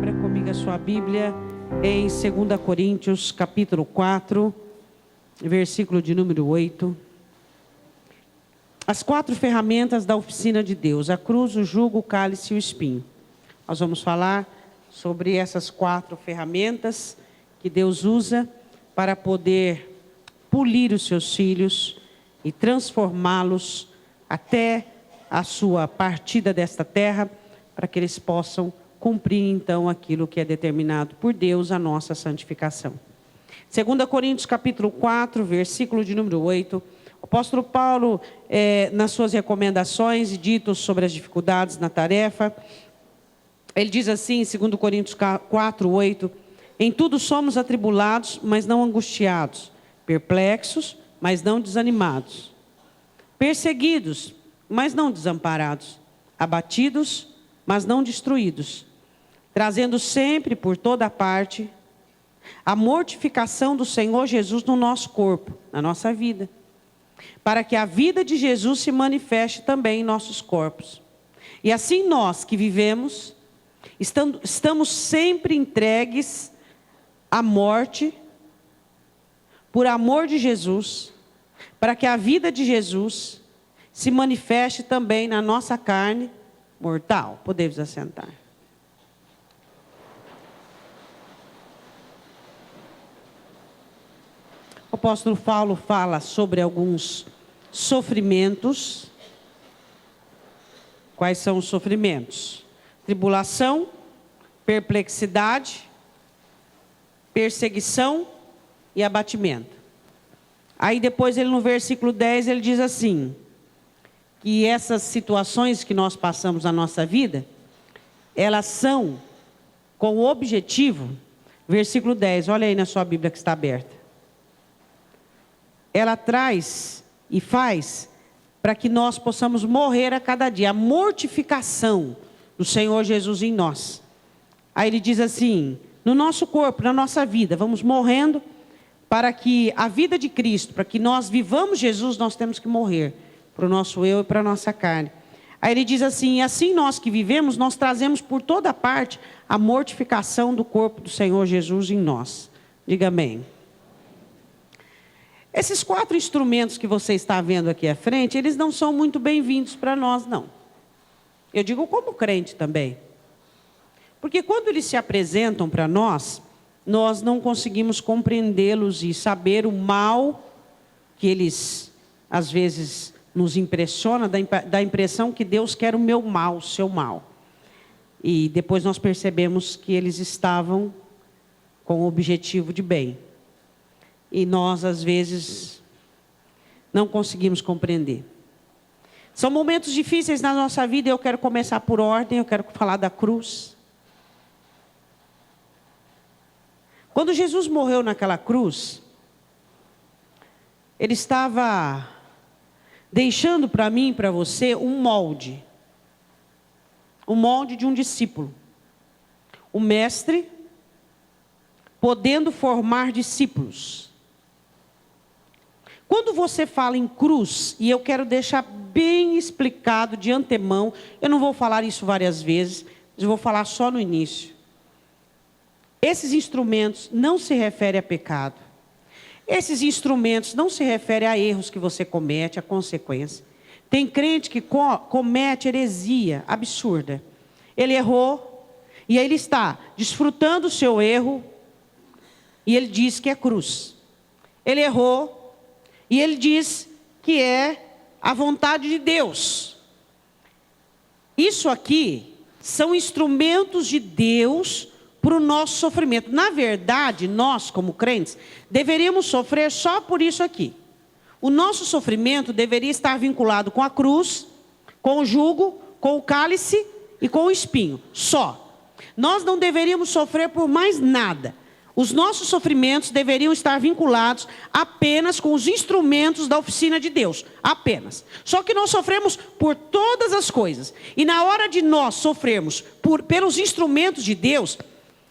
Abra comigo a sua Bíblia em 2 Coríntios, capítulo 4, versículo de número 8. As 4 ferramentas da oficina de Deus: a cruz, o jugo, o cálice e o espinho. Nós vamos falar sobre essas 4 ferramentas que Deus usa para poder polir os seus filhos e transformá-los até a sua partida desta terra, para que eles possam cumprir então aquilo que é determinado por Deus, a nossa santificação. 2 Coríntios capítulo 4, versículo de número 8, o apóstolo Paulo, nas suas recomendações e ditos sobre as dificuldades na tarefa, ele diz assim em 2 Coríntios 4, 8, em tudo somos atribulados, mas não angustiados, perplexos, mas não desanimados, perseguidos, mas não desamparados, abatidos, mas não destruídos, trazendo sempre por toda parte a mortificação do Senhor Jesus no nosso corpo, na nossa vida, para que a vida de Jesus se manifeste também em nossos corpos. E assim nós que vivemos, estamos sempre entregues à morte, por amor de Jesus, para que a vida de Jesus se manifeste também na nossa carne mortal. Podemos assentar. O apóstolo Paulo fala sobre alguns sofrimentos. Quais são os sofrimentos? Tribulação, perplexidade, perseguição e abatimento. Aí depois ele no versículo 10 ele diz assim, que essas situações que nós passamos na nossa vida, elas são com o objetivo, versículo 10, olha aí na sua Bíblia que está aberta. Ela traz e faz para que nós possamos morrer a cada dia, a mortificação do Senhor Jesus em nós. Aí ele diz assim, no nosso corpo, na nossa vida, vamos morrendo para que a vida de Cristo, para que nós vivamos Jesus, nós temos que morrer para o nosso eu e para a nossa carne. Aí ele diz assim, assim nós que vivemos, nós trazemos por toda parte a mortificação do corpo do Senhor Jesus em nós. Diga amém. Esses 4 instrumentos que você está vendo aqui à frente, eles não são muito bem-vindos para nós, não. Eu digo como crente também. Porque quando eles se apresentam para nós, nós não conseguimos compreendê-los e saber o mal que eles, às vezes, nos impressiona, dá a impressão que Deus quer o meu mal, o seu mal. E depois nós percebemos que eles estavam com o objetivo de bem. E nós, às vezes, não conseguimos compreender. São momentos difíceis na nossa vida e eu quero começar por ordem, eu quero falar da cruz. Quando Jesus morreu naquela cruz, ele estava deixando para mim e para você um molde de um discípulo. O mestre podendo formar discípulos. Quando você fala em cruz, e eu quero deixar bem explicado de antemão, eu não vou falar isso várias vezes, eu vou falar só no início. Esses instrumentos não se referem a pecado. Esses instrumentos não se referem a erros que você comete, a consequência. Tem crente que comete heresia absurda. Ele errou, e aí ele está desfrutando o seu erro, e ele diz que é cruz. Ele errou, e ele diz que é a vontade de Deus. Isso aqui são instrumentos de Deus para o nosso sofrimento. Na verdade, nós como crentes, deveríamos sofrer só por isso aqui. O nosso sofrimento deveria estar vinculado com a cruz, com o jugo, com o cálice e com o espinho. Só. Nós não deveríamos sofrer por mais nada. Os nossos sofrimentos deveriam estar vinculados apenas com os instrumentos da oficina de Deus. Apenas. Só que nós sofremos por todas as coisas. E na hora de nós sofrermos pelos instrumentos de Deus,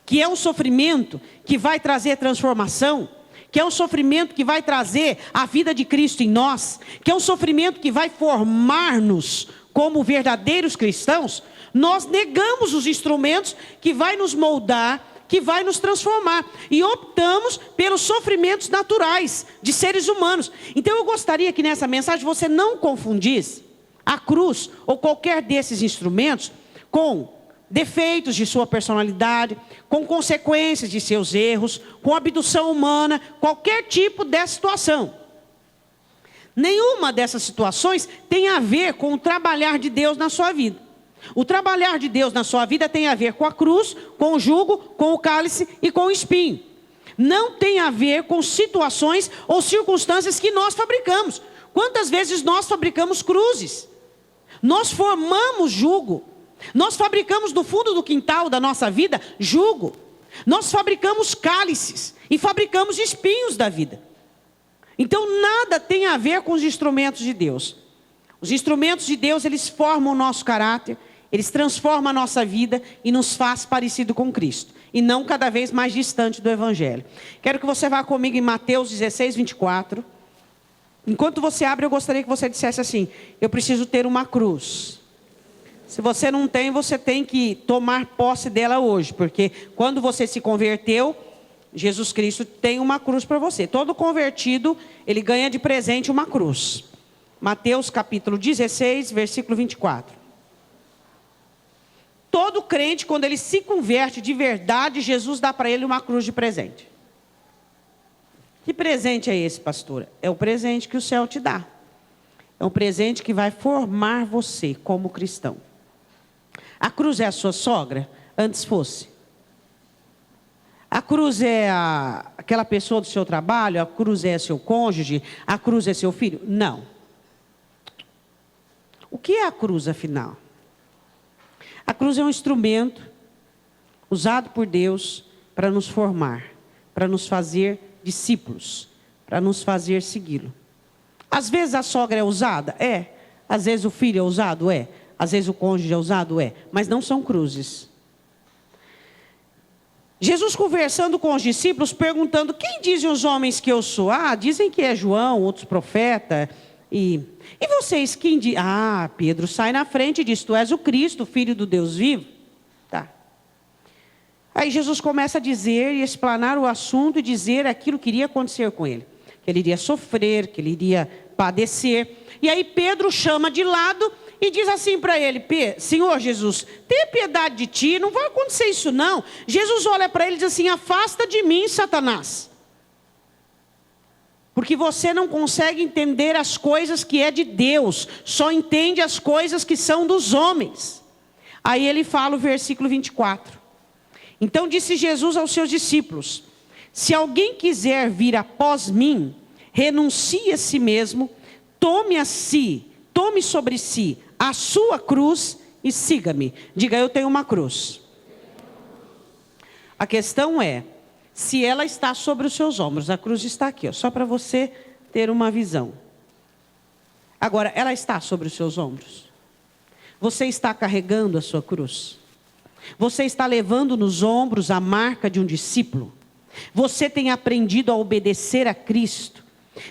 que é um sofrimento que vai trazer transformação, que é um sofrimento que vai trazer a vida de Cristo em nós, que é um sofrimento que vai formar-nos como verdadeiros cristãos, nós negamos os instrumentos que vai nos moldar, que vai nos transformar, e optamos pelos sofrimentos naturais de seres humanos. Então eu gostaria que nessa mensagem você não confundisse a cruz ou qualquer desses instrumentos com defeitos de sua personalidade, com consequências de seus erros, com abdução humana, qualquer tipo dessa situação. Nenhuma dessas situações tem a ver com o trabalhar de Deus na sua vida. O trabalhar de Deus na sua vida tem a ver com a cruz, com o jugo, com o cálice e com o espinho. Não tem a ver com situações ou circunstâncias que nós fabricamos. Quantas vezes nós fabricamos cruzes? Nós formamos jugo. Nós fabricamos no fundo do quintal da nossa vida jugo. Nós fabricamos cálices e fabricamos espinhos da vida. Então nada tem a ver com os instrumentos de Deus. Os instrumentos de Deus, eles formam o nosso caráter, eles transformam a nossa vida e nos faz parecido com Cristo. E não cada vez mais distante do Evangelho. Quero que você vá comigo em Mateus 16, 24. Enquanto você abre, eu gostaria que você dissesse assim: eu preciso ter uma cruz. Se você não tem, você tem que tomar posse dela hoje. Porque quando você se converteu, Jesus Cristo tem uma cruz para você. Todo convertido, ele ganha de presente uma cruz. Mateus capítulo 16, versículo 24. Todo crente, quando ele se converte de verdade, Jesus dá para ele uma cruz de presente. Que presente é esse, pastora? É o presente que o céu te dá. É um presente que vai formar você como cristão. A cruz é a sua sogra? Antes fosse. A cruz é aquela pessoa do seu trabalho? A cruz é seu cônjuge? A cruz é seu filho? Não. O que é a cruz, afinal? A cruz é um instrumento usado por Deus para nos formar, para nos fazer discípulos, para nos fazer segui-lo. Às vezes a sogra é usada? É. Às vezes o filho é usado? É. Às vezes o cônjuge é usado? É. Mas não são cruzes. Jesus conversando com os discípulos, perguntando: quem dizem os homens que eu sou? Ah, dizem que é João, outros profetas. E vocês, quem diz? Ah, Pedro sai na frente e diz: tu és o Cristo, filho do Deus vivo. Tá. Aí Jesus começa a dizer e explanar o assunto e dizer aquilo que iria acontecer com ele. Que ele iria sofrer, que ele iria padecer. E aí Pedro chama de lado e diz assim para ele: Senhor Jesus, tenha piedade de ti, não vai acontecer isso não. Jesus olha para ele e diz assim: afasta de mim, Satanás. Porque você não consegue entender as coisas que é de Deus, só entende as coisas que são dos homens. Aí ele fala o versículo 24. Então disse Jesus aos seus discípulos: se alguém quiser vir após mim, renuncie a si mesmo, tome sobre si a sua cruz e siga-me. Diga: eu tenho uma cruz. A questão é, se ela está sobre os seus ombros. A cruz está aqui, ó, só para você ter uma visão. Agora, ela está sobre os seus ombros? Você está carregando a sua cruz? Você está levando nos ombros a marca de um discípulo? Você tem aprendido a obedecer a Cristo?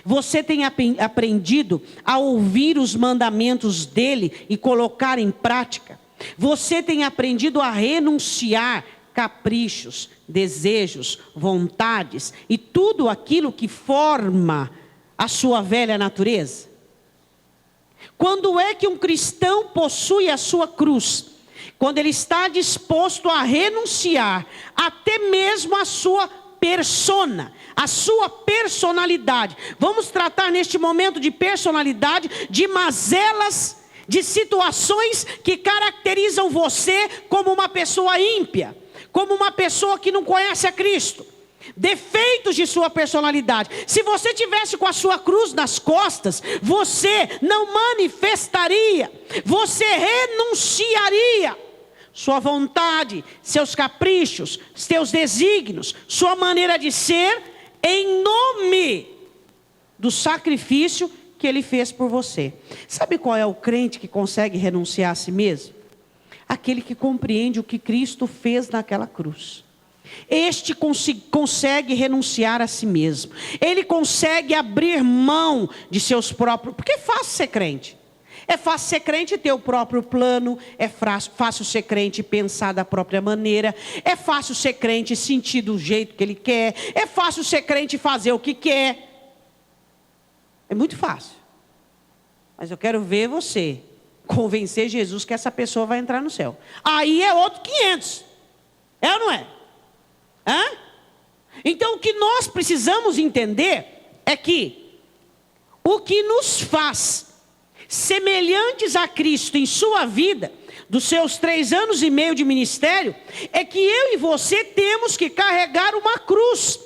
Você tem aprendido a ouvir os mandamentos dele e colocar em prática? Você tem aprendido a renunciar caprichos, desejos, vontades e tudo aquilo que forma a sua velha natureza? Quando é que um cristão possui a sua cruz? Quando ele está disposto a renunciar até mesmo a sua persona, a sua personalidade. Vamos tratar neste momento de personalidade, de mazelas, de situações que caracterizam você como uma pessoa ímpia, como uma pessoa que não conhece a Cristo. Defeitos de sua personalidade. Se você tivesse com a sua cruz nas costas, você não manifestaria, você renunciaria sua vontade, seus caprichos, seus desígnios, sua maneira de ser, em nome do sacrifício que ele fez por você. Sabe qual é o crente que consegue renunciar a si mesmo? Aquele que compreende o que Cristo fez naquela cruz. Este consegue renunciar a si mesmo. Ele consegue abrir mão de seus próprios... Porque é fácil ser crente. É fácil ser crente e ter o próprio plano. É fácil ser crente e pensar da própria maneira. É fácil ser crente e sentir do jeito que ele quer. É fácil ser crente e fazer o que quer. É muito fácil. Mas eu quero ver você convencer Jesus que essa pessoa vai entrar no céu. Aí é outro 500. É ou não é? Hã? Então o que nós precisamos entender é que o que nos faz semelhantes a Cristo em sua vida, dos seus 3 anos e meio de ministério, é que eu e você temos que carregar uma cruz,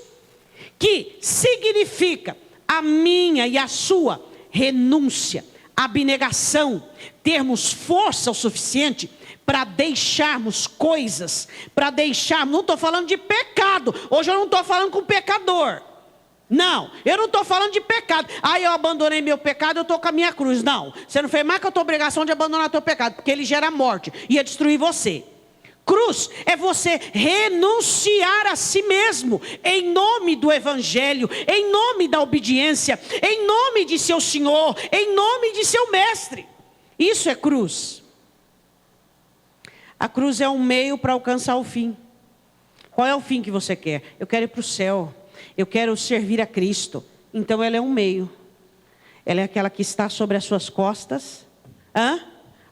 que significa a minha e a sua renúncia, abnegação, termos força o suficiente para deixarmos coisas, para deixarmos, não estou falando de pecado, hoje eu não estou falando com pecador, não, eu não estou falando de pecado, aí eu abandonei meu pecado, eu estou com a minha cruz, não, você não fez mais que a tua obrigação de abandonar teu pecado, porque ele gera morte, ia destruir você. Cruz é você renunciar a si mesmo, em nome do Evangelho, em nome da obediência, em nome de seu Senhor, em nome de seu Mestre. Isso é cruz. A cruz é um meio para alcançar o fim. Qual é o fim que você quer? Eu quero ir para o céu, eu quero servir a Cristo. Então ela é um meio. Ela é aquela que está sobre as suas costas,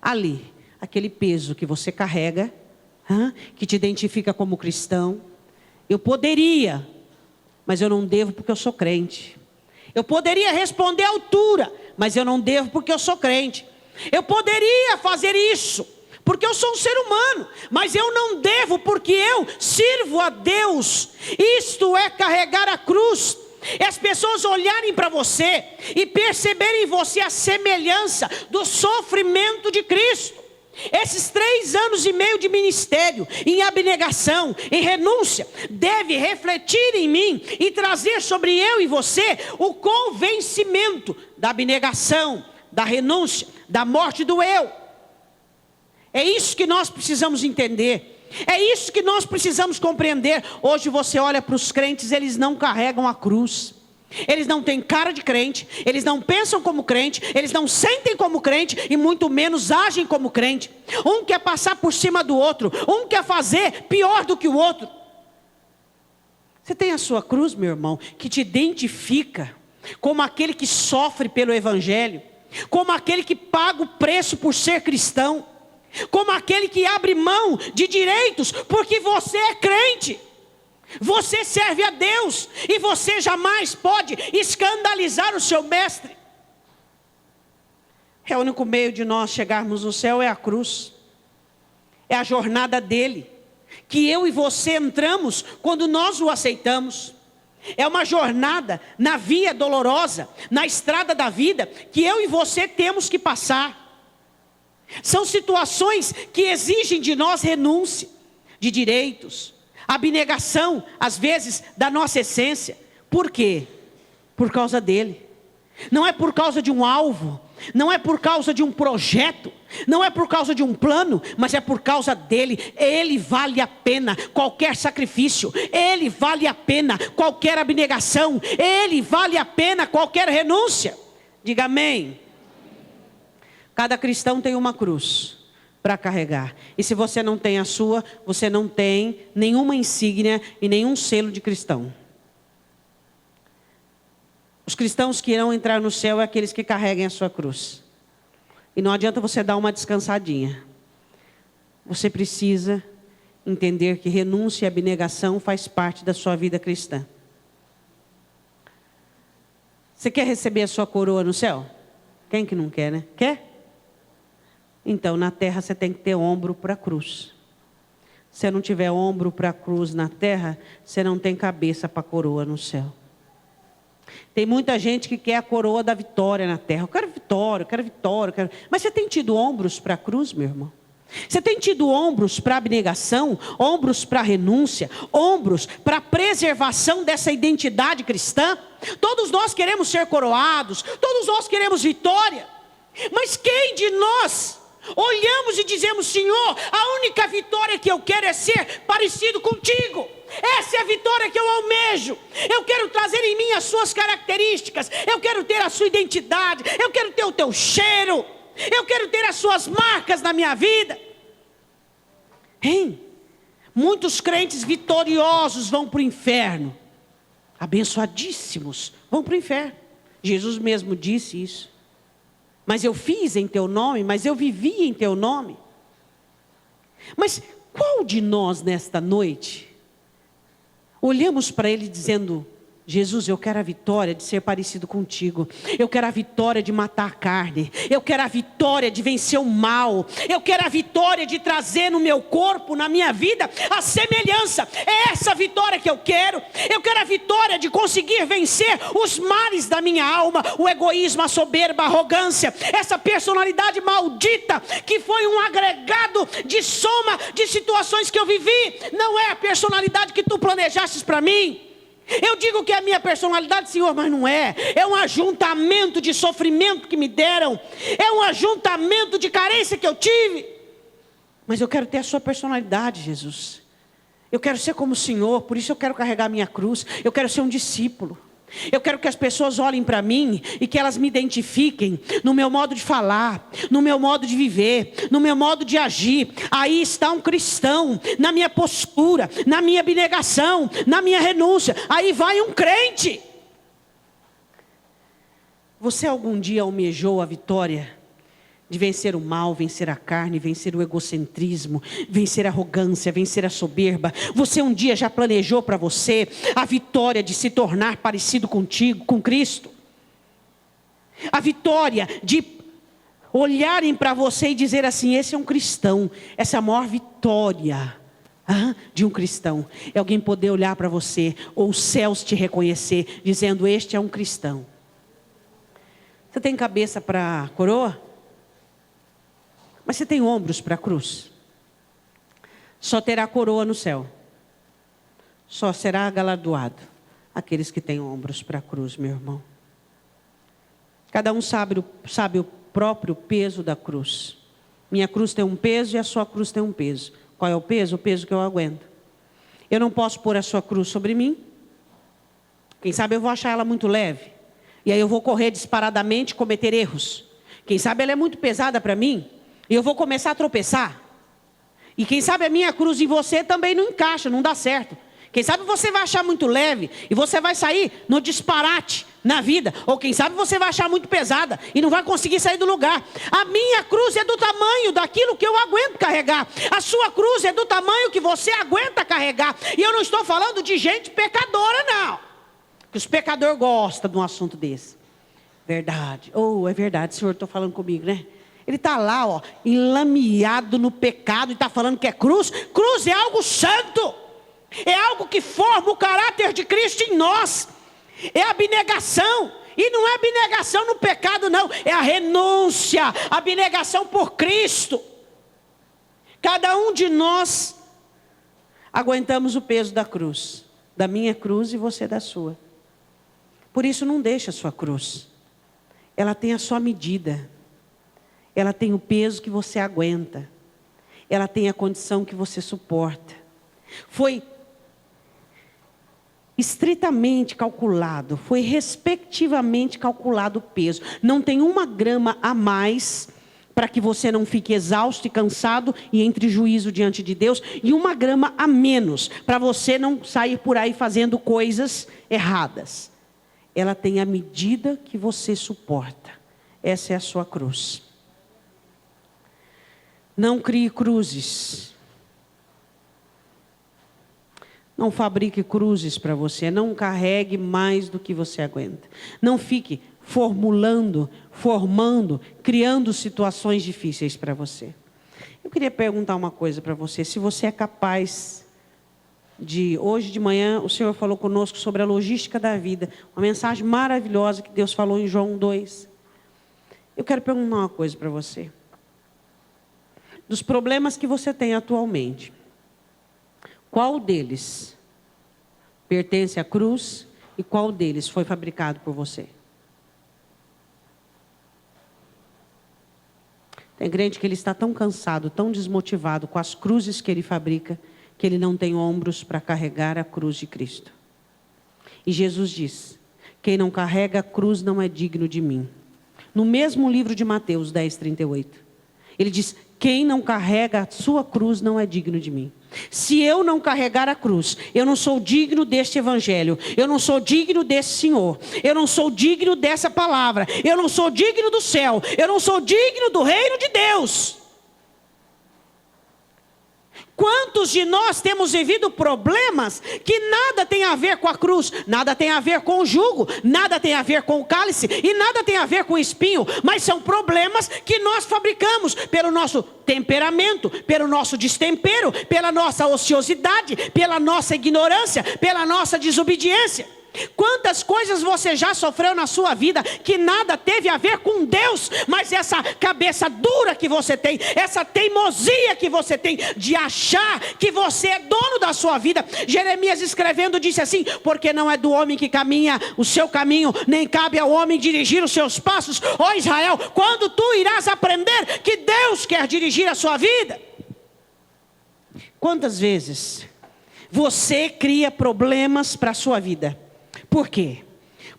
ali, aquele peso que você carrega, que te identifica como cristão. Eu poderia, mas eu não devo porque eu sou crente. Eu poderia responder à altura, mas eu não devo porque eu sou crente. Eu poderia fazer isso porque eu sou um ser humano, mas eu não devo porque eu sirvo a Deus. Isto é carregar a cruz. É as pessoas olharem para você e perceberem em você a semelhança do sofrimento de Cristo. Esses 3 anos e meio de ministério, em abnegação, em renúncia, deve refletir em mim e trazer sobre eu e você o convencimento da abnegação, da renúncia, da morte do eu. É isso que nós precisamos entender. É isso que nós precisamos compreender. Hoje você olha para os crentes, eles não carregam a cruz. Eles não têm cara de crente, eles não pensam como crente, eles não sentem como crente e muito menos agem como crente. Um quer passar por cima do outro, um quer fazer pior do que o outro. Você tem a sua cruz, meu irmão, que te identifica como aquele que sofre pelo Evangelho, como aquele que paga o preço por ser cristão, como aquele que abre mão de direitos porque você é crente. Você serve a Deus e você jamais pode escandalizar o seu mestre. É o único meio de nós chegarmos no céu, é a cruz. É a jornada dele, que eu e você entramos quando nós o aceitamos. É uma jornada na via dolorosa, na estrada da vida, que eu e você temos que passar. São situações que exigem de nós renúncia de direitos, abnegação, às vezes, da nossa essência. Por quê? Por causa dele. Não é por causa de um alvo, não é por causa de um projeto, não é por causa de um plano, mas é por causa dele. Ele vale a pena qualquer sacrifício, ele vale a pena qualquer abnegação, ele vale a pena qualquer renúncia. Diga amém. Cada cristão tem uma cruz para carregar. E se você não tem a sua, você não tem nenhuma insígnia e nenhum selo de cristão. Os cristãos que irão entrar no céu é aqueles que carreguem a sua cruz. E não adianta você dar uma descansadinha. Você precisa entender que renúncia e abnegação faz parte da sua vida cristã. Você quer receber a sua coroa no céu? Quem que não quer, né? Quer? Então, na terra você tem que ter ombro para a cruz. Se você não tiver ombro para a cruz na terra, você não tem cabeça para a coroa no céu. Tem muita gente que quer a coroa da vitória na terra. Eu quero vitória, eu quero vitória, eu quero... Mas você tem tido ombros para a cruz, meu irmão? Você tem tido ombros para abnegação, ombros para renúncia, ombros para preservação dessa identidade cristã? Todos nós queremos ser coroados, todos nós queremos vitória. Mas quem de nós olhamos e dizemos: Senhor, a única vitória que eu quero é ser parecido contigo. Essa é a vitória que eu almejo. Eu quero trazer em mim as suas características. Eu quero ter a sua identidade. Eu quero ter o teu cheiro. Eu quero ter as suas marcas na minha vida. Hein? Muitos crentes vitoriosos vão para o inferno. Abençoadíssimos vão para o inferno. Jesus mesmo disse isso. Mas eu fiz em teu nome, mas eu vivi em teu nome. Mas qual de nós nesta noite olhamos para ele dizendo: Jesus, eu quero a vitória de ser parecido contigo. Eu quero a vitória de matar a carne. Eu quero a vitória de vencer o mal. Eu quero a vitória de trazer no meu corpo, na minha vida, a semelhança. É essa vitória que eu quero. Eu quero a vitória de conseguir vencer os males da minha alma. O egoísmo, a soberba, a arrogância. Essa personalidade maldita que foi um agregado de soma de situações que eu vivi. Não é a personalidade que tu planejastes para mim. Eu digo que é a minha personalidade, Senhor, mas não é. É um ajuntamento de sofrimento que me deram. É um ajuntamento de carência que eu tive. Mas eu quero ter a sua personalidade, Jesus. Eu quero ser como o Senhor, por isso eu quero carregar a minha cruz. Eu quero ser um discípulo. Eu quero que as pessoas olhem para mim e que elas me identifiquem no meu modo de falar, no meu modo de viver, no meu modo de agir. Aí está um cristão, na minha postura, na minha abnegação, na minha renúncia. Aí vai um crente. Você algum dia almejou a vitória de vencer o mal, vencer a carne, vencer o egocentrismo, vencer a arrogância, vencer a soberba? Você um dia já planejou para você a vitória de se tornar parecido contigo, com Cristo? A vitória de olharem para você e dizer assim: esse é um cristão. Essa é a maior vitória de um cristão. É alguém poder olhar para você, ou os céus te reconhecer, dizendo: este é um cristão. Você tem cabeça para coroa? Mas você tem ombros para a cruz? Só terá coroa no céu. Só será galardoado aqueles que têm ombros para a cruz, meu irmão. Cada um sabe o próprio peso da cruz. Minha cruz tem um peso e a sua cruz tem um peso. Qual é o peso? O peso que eu aguento. Eu não posso pôr a sua cruz sobre mim. Quem sabe eu vou achar ela muito leve. E aí eu vou correr disparadamente, cometer erros. Quem sabe ela é muito pesada para mim. E eu vou começar a tropeçar. E quem sabe a minha cruz em você também não encaixa, não dá certo. Quem sabe você vai achar muito leve e você vai sair no disparate na vida. Ou quem sabe você vai achar muito pesada e não vai conseguir sair do lugar. A minha cruz é do tamanho daquilo que eu aguento carregar. A sua cruz é do tamanho que você aguenta carregar. E eu não estou falando de gente pecadora, não. Que os pecadores gostam de um assunto desse. Verdade. Oh, é verdade, Senhor, estou falando comigo, né? Ele está lá, ó, enlameado no pecado e está falando que é cruz. Cruz é algo santo. É algo que forma o caráter de Cristo em nós. É abnegação. E não é abnegação no pecado, não. É a renúncia, a abnegação por Cristo. Cada um de nós aguentamos o peso da cruz. Da minha cruz e você da sua. Por isso não deixa a sua cruz. Ela tem a sua medida. Ela tem o peso que você aguenta. Ela tem a condição que você suporta. Foi estritamente calculado, foi respectivamente calculado o peso. Não tem 1 grama a mais para que você não fique exausto e cansado e entre juízo diante de Deus. E 1 grama a menos para você não sair por aí fazendo coisas erradas. Ela tem a medida que você suporta. Essa é a sua cruz. Não crie cruzes. Não fabrique cruzes para você. Não carregue mais do que você aguenta. Não fique formando, criando situações difíceis para você. Eu queria perguntar uma coisa para você. Se você é capaz de... Hoje de manhã o Senhor falou conosco sobre a logística da vida. Uma mensagem maravilhosa que Deus falou em João 2. Eu quero perguntar uma coisa para você. Dos problemas que você tem atualmente, qual deles pertence à cruz e qual deles foi fabricado por você? Tem crente que ele está tão cansado, tão desmotivado com as cruzes que ele fabrica, que ele não tem ombros para carregar a cruz de Cristo. E Jesus diz: quem não carrega a cruz não é digno de mim. no mesmo livro de Mateus 10:38. Ele diz: quem não carrega a sua cruz não é digno de mim. Se eu não carregar a cruz, eu não sou digno deste evangelho, eu não sou digno desse Senhor, eu não sou digno dessa palavra, eu não sou digno do céu, eu não sou digno do reino de Deus. Quantos de nós temos vivido problemas que nada tem a ver com a cruz, nada tem a ver com o jugo, nada tem a ver com o cálice e nada tem a ver com o espinho, mas são problemas que nós fabricamos pelo nosso temperamento, pelo nosso destempero, pela nossa ociosidade, pela nossa ignorância, pela nossa desobediência. Quantas coisas você já sofreu na sua vida que nada teve a ver com Deus, mas essa cabeça dura que você tem, essa teimosia que você tem de achar que você é dono da sua vida. Jeremias escrevendo disse assim: porque não é do homem que caminha o seu caminho, nem cabe ao homem dirigir os seus passos. Ó Israel, quando tu irás aprender que Deus quer dirigir a sua vida? Quantas vezes você cria problemas para a sua vida? Por quê?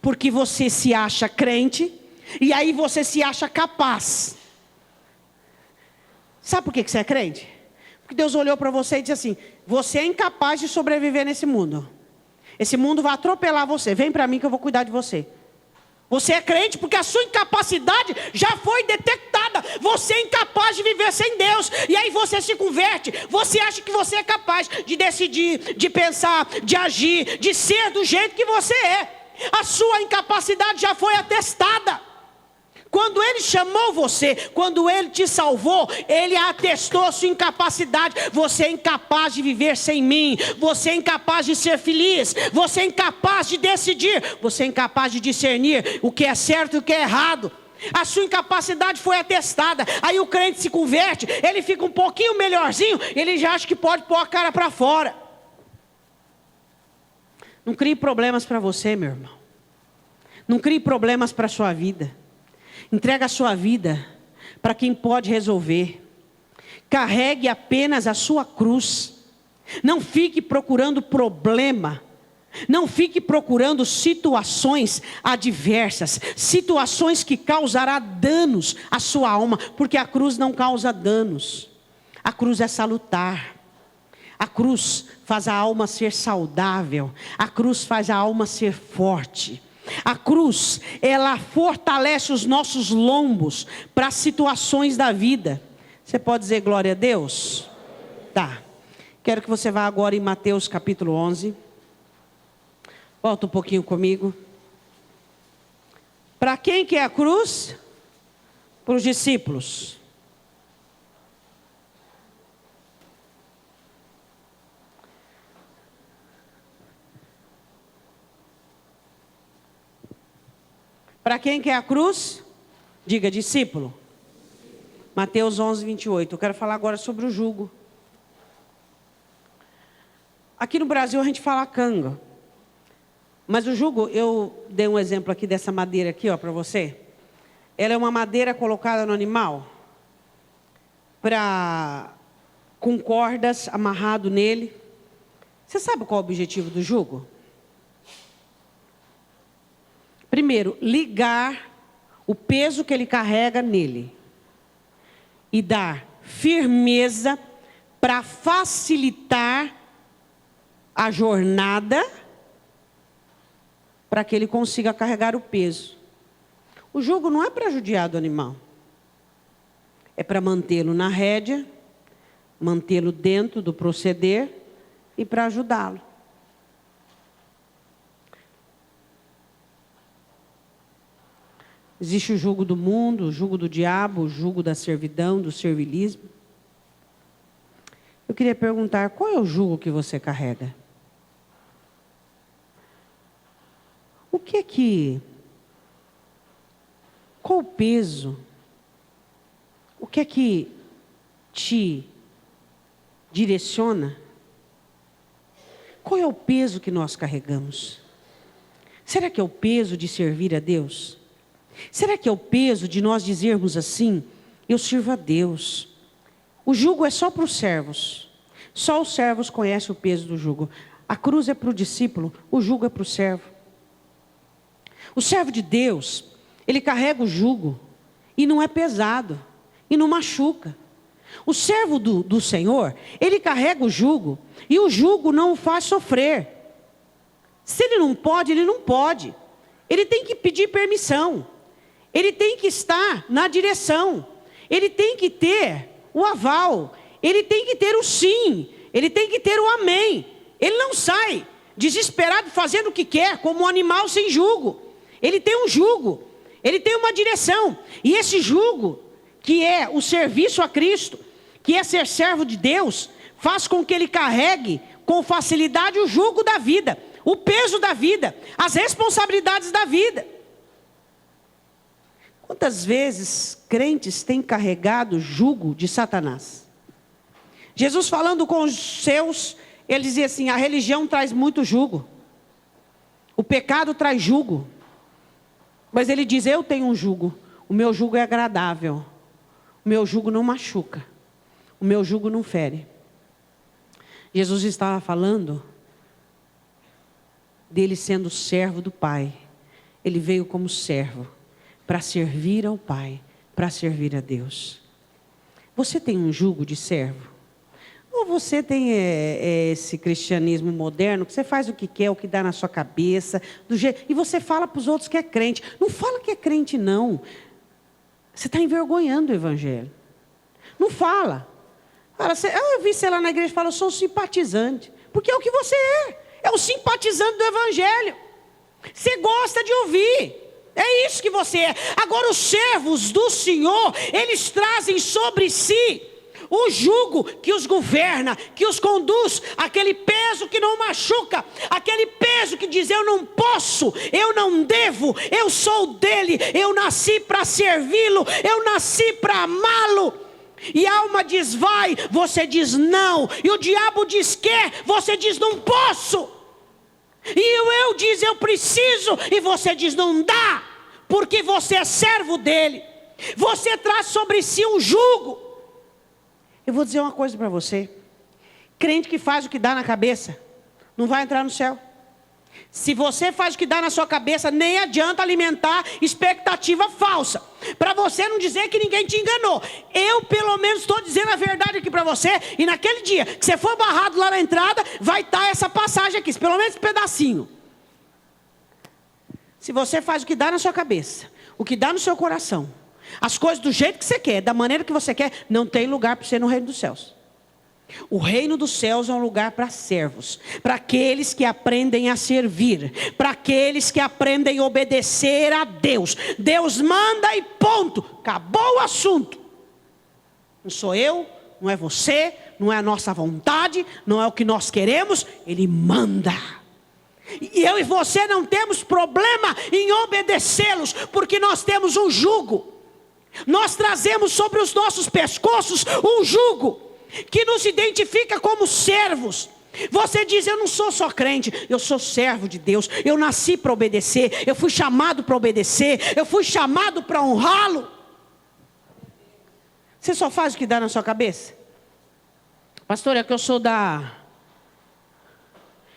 Porque você se acha crente e aí você se acha capaz. Sabe por que você é crente? Porque Deus olhou para você e disse assim: você é incapaz de sobreviver nesse mundo. Esse mundo vai atropelar você. Vem para mim que eu vou cuidar de você. Você é crente porque a sua incapacidade já foi detectada. Você é incapaz de viver sem Deus. E aí você se converte. Você acha que você é capaz de decidir, de pensar, de agir, de ser do jeito que você é. A sua incapacidade já foi atestada. Quando Ele chamou você, quando Ele te salvou, Ele atestou sua incapacidade. Você é incapaz de viver sem mim. Você é incapaz de ser feliz. Você é incapaz de decidir. Você é incapaz de discernir o que é certo e o que é errado. A sua incapacidade foi atestada. Aí o crente se converte, ele fica um pouquinho melhorzinho, ele já acha que pode pôr a cara para fora. Não crie problemas para você, meu irmão. Não crie problemas para a sua vida. Entrega a sua vida para quem pode resolver. Carregue apenas a sua cruz. Não fique procurando problema. Não fique procurando situações adversas, situações que causará danos à sua alma, porque a cruz não causa danos. A cruz é salutar. A cruz faz a alma ser saudável. A cruz faz a alma ser forte. A cruz, ela fortalece os nossos lombos para situações da vida. Você pode dizer glória a Deus? Tá. Quero que você vá agora em Mateus capítulo 11. Volta um pouquinho comigo. Para quem que é a cruz? Para os discípulos. Para quem que é a cruz? Diga, discípulo. Mateus 11:28. Eu quero falar agora sobre o jugo. Aqui no Brasil a gente fala canga. Mas o jugo, eu dei um exemplo aqui dessa madeira aqui, ó, para você. Ela é uma madeira colocada no animal, com cordas amarrado nele. Você sabe qual é o objetivo do jugo? Primeiro, ligar o peso que ele carrega nele. E dar firmeza para facilitar a jornada, para que ele consiga carregar o peso. O jugo não é para judiar do animal. É para mantê-lo na rédea, mantê-lo dentro do proceder e para ajudá-lo. Existe o jugo do mundo, o jugo do diabo, o jugo da servidão, do servilismo. Eu queria perguntar, qual é o jugo que você carrega? O que é que... Qual o peso? O que é que te direciona? Qual é o peso que nós carregamos? Será que é o peso de servir a Deus? Será que é o peso de nós dizermos assim, eu sirvo a Deus? O jugo é só para os servos. Só os servos conhecem o peso do jugo. A cruz é para o discípulo, o jugo é para o servo. O servo de Deus, Ele carrega o jugo e não é pesado e não machuca. O servo do Senhor, ele carrega o jugo e o jugo não o faz sofrer. Se ele não pode, ele não pode. Ele tem que pedir permissão. Ele tem que estar na direção. Ele tem que ter o aval. Ele tem que ter o sim. Ele tem que ter o amém. Ele não sai desesperado fazendo o que quer, como um animal sem jugo. Ele tem um jugo. Ele tem uma direção. E esse jugo, que é o serviço a Cristo, que é ser servo de Deus, faz com que ele carregue com facilidade o jugo da vida, o peso da vida, as responsabilidades da vida. Quantas vezes crentes têm carregado o jugo de Satanás? Jesus falando com os seus, ele dizia assim: a religião traz muito jugo, o pecado traz jugo, mas ele diz: eu tenho um jugo, o meu jugo é agradável, o meu jugo não machuca, o meu jugo não fere. Jesus estava falando dele sendo servo do Pai. Ele veio como servo para servir ao Pai, para servir a Deus. Você tem um jugo de servo? Ou você tem esse cristianismo moderno, que você faz o que quer, o que dá na sua cabeça, do jeito, e você fala para os outros que é crente? Não fala que é crente, não. Você está envergonhando o evangelho. Não fala. Fala, eu vi você lá na igreja e fala: eu sou um simpatizante. Porque é o que você é. É o simpatizante do evangelho. Você gosta de ouvir. É isso que você é. Agora os servos do Senhor, eles trazem sobre si o jugo que os governa, que os conduz, aquele peso que não machuca, aquele peso que diz: eu não posso, eu não devo, eu sou dele, eu nasci para servi-lo, eu nasci para amá-lo. E a alma diz vai, você diz não, e o diabo diz quer, você diz não posso, e o eu diz eu preciso, e você diz não dá, porque você é servo dele. Você traz sobre si um jugo. Eu vou dizer uma coisa para você: crente que faz o que dá na cabeça não vai entrar no céu. Se você faz o que dá na sua cabeça, nem adianta alimentar expectativa falsa, para você não dizer que ninguém te enganou. Eu pelo menos estou dizendo a verdade aqui para você. E naquele dia que você for barrado lá na entrada, vai estar essa passagem aqui, pelo menos um pedacinho. Se você faz o que dá na sua cabeça, o que dá no seu coração, as coisas do jeito que você quer, da maneira que você quer, não tem lugar para você no reino dos céus. O reino dos céus é um lugar para servos, para aqueles que aprendem a servir, para aqueles que aprendem a obedecer a Deus. Deus manda e ponto, acabou o assunto. Não sou eu, não é você, não é a nossa vontade, não é o que nós queremos, Ele manda. E eu e você não temos problema em obedecê-los, porque nós temos um jugo. Nós trazemos sobre os nossos pescoços um jugo que nos identifica como servos. Você diz: eu não sou só crente, eu sou servo de Deus, eu nasci para obedecer, eu fui chamado para obedecer, eu fui chamado para honrá-lo. Você só faz o que dá na sua cabeça? Pastor, é que eu sou da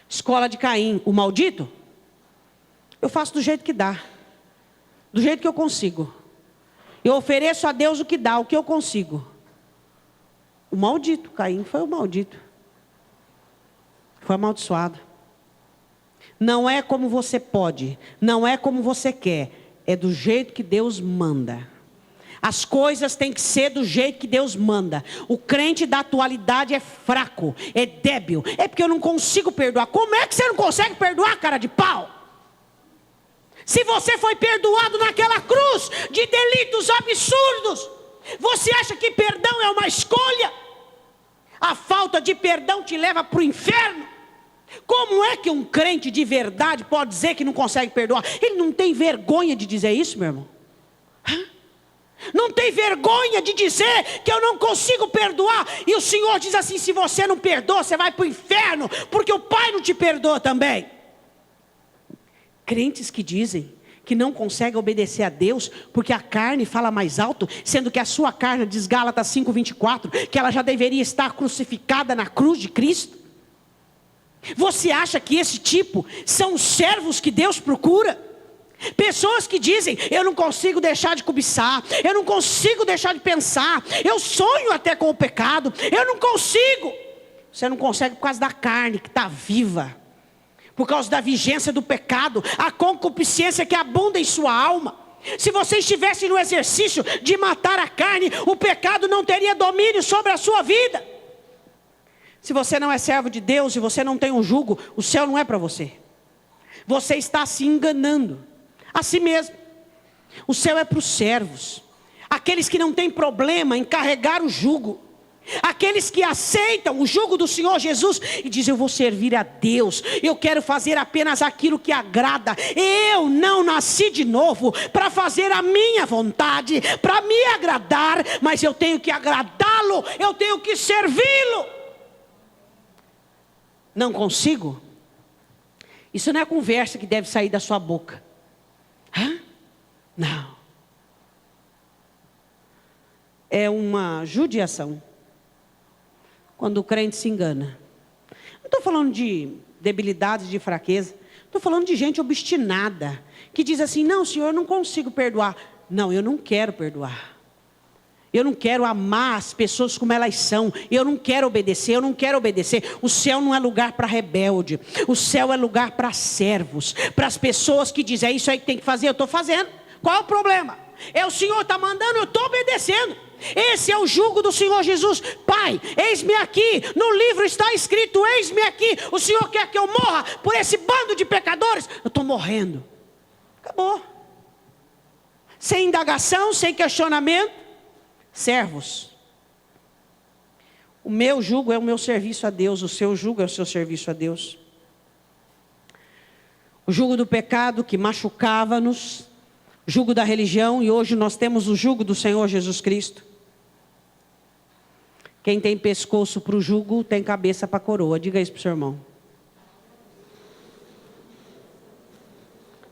escola de Caim, o maldito. Eu faço do jeito que dá, do jeito que eu consigo. Eu ofereço a Deus o que dá, o que eu consigo. O maldito, Caim foi o maldito. Foi amaldiçoado. Não é como você pode, não é como você quer, é do jeito que Deus manda. As coisas têm que ser do jeito que Deus manda. O crente da atualidade é fraco, é débil. É porque eu não consigo perdoar. Como é que você não consegue perdoar, cara de pau? Se você foi perdoado naquela cruz de delitos absurdos, você acha que perdão é uma escolha? A falta de perdão te leva para o inferno. Como é que um crente de verdade pode dizer que não consegue perdoar? Ele não tem vergonha de dizer isso, meu irmão? Não tem vergonha de dizer que eu não consigo perdoar? E o Senhor diz assim: se você não perdoa, você vai para o inferno, porque o Pai não te perdoa também. Crentes que dizem que não conseguem obedecer a Deus porque a carne fala mais alto, sendo que a sua carne, diz Gálatas 5:24, que ela já deveria estar crucificada na cruz de Cristo. Você acha que esse tipo são os servos que Deus procura? Pessoas que dizem, eu não consigo deixar de cobiçar, eu não consigo deixar de pensar, eu sonho até com o pecado, eu não consigo. Você não consegue por causa da carne que está viva, por causa da vigência do pecado, a concupiscência que abunda em sua alma. Se você estivesse no exercício de matar a carne, o pecado não teria domínio sobre a sua vida. Se você não é servo de Deus, se você não tem um jugo, o céu não é para você. Você está se enganando a si mesmo. O céu é para os servos, aqueles que não têm problema em carregar o jugo, aqueles que aceitam o jugo do Senhor Jesus e dizem, eu vou servir a Deus, eu quero fazer apenas aquilo que agrada. Eu não nasci de novo para fazer a minha vontade, para me agradar, mas eu tenho que agradá-lo, eu tenho que servi-lo. Não consigo? Isso não é conversa que deve sair da sua boca. Hã? Não. É uma judiação. Quando o crente se engana. Não estou falando de debilidades, de fraqueza. Estou falando de gente obstinada. Que diz assim, não, Senhor, eu não consigo perdoar. Não, eu não quero perdoar. Eu não quero amar as pessoas como elas são. Eu não quero obedecer, eu não quero obedecer. O céu não é lugar para rebelde. O céu é lugar para servos. Para as pessoas que dizem, é isso aí que tem que fazer, eu estou fazendo. Qual é o problema? É o Senhor está mandando, eu estou obedecendo. Esse é o jugo do Senhor Jesus. Pai, eis-me aqui. No livro está escrito, eis-me aqui. O Senhor quer que eu morra por esse bando de pecadores. Eu estou morrendo. Acabou. Sem indagação, sem questionamento. Servos. O meu jugo é o meu serviço a Deus. O seu jugo é o seu serviço a Deus. O jugo do pecado que machucava-nos, jugo da religião, e hoje nós temos o jugo do Senhor Jesus Cristo. Quem tem pescoço para o jugo, tem cabeça para a coroa. Diga isso para o seu irmão.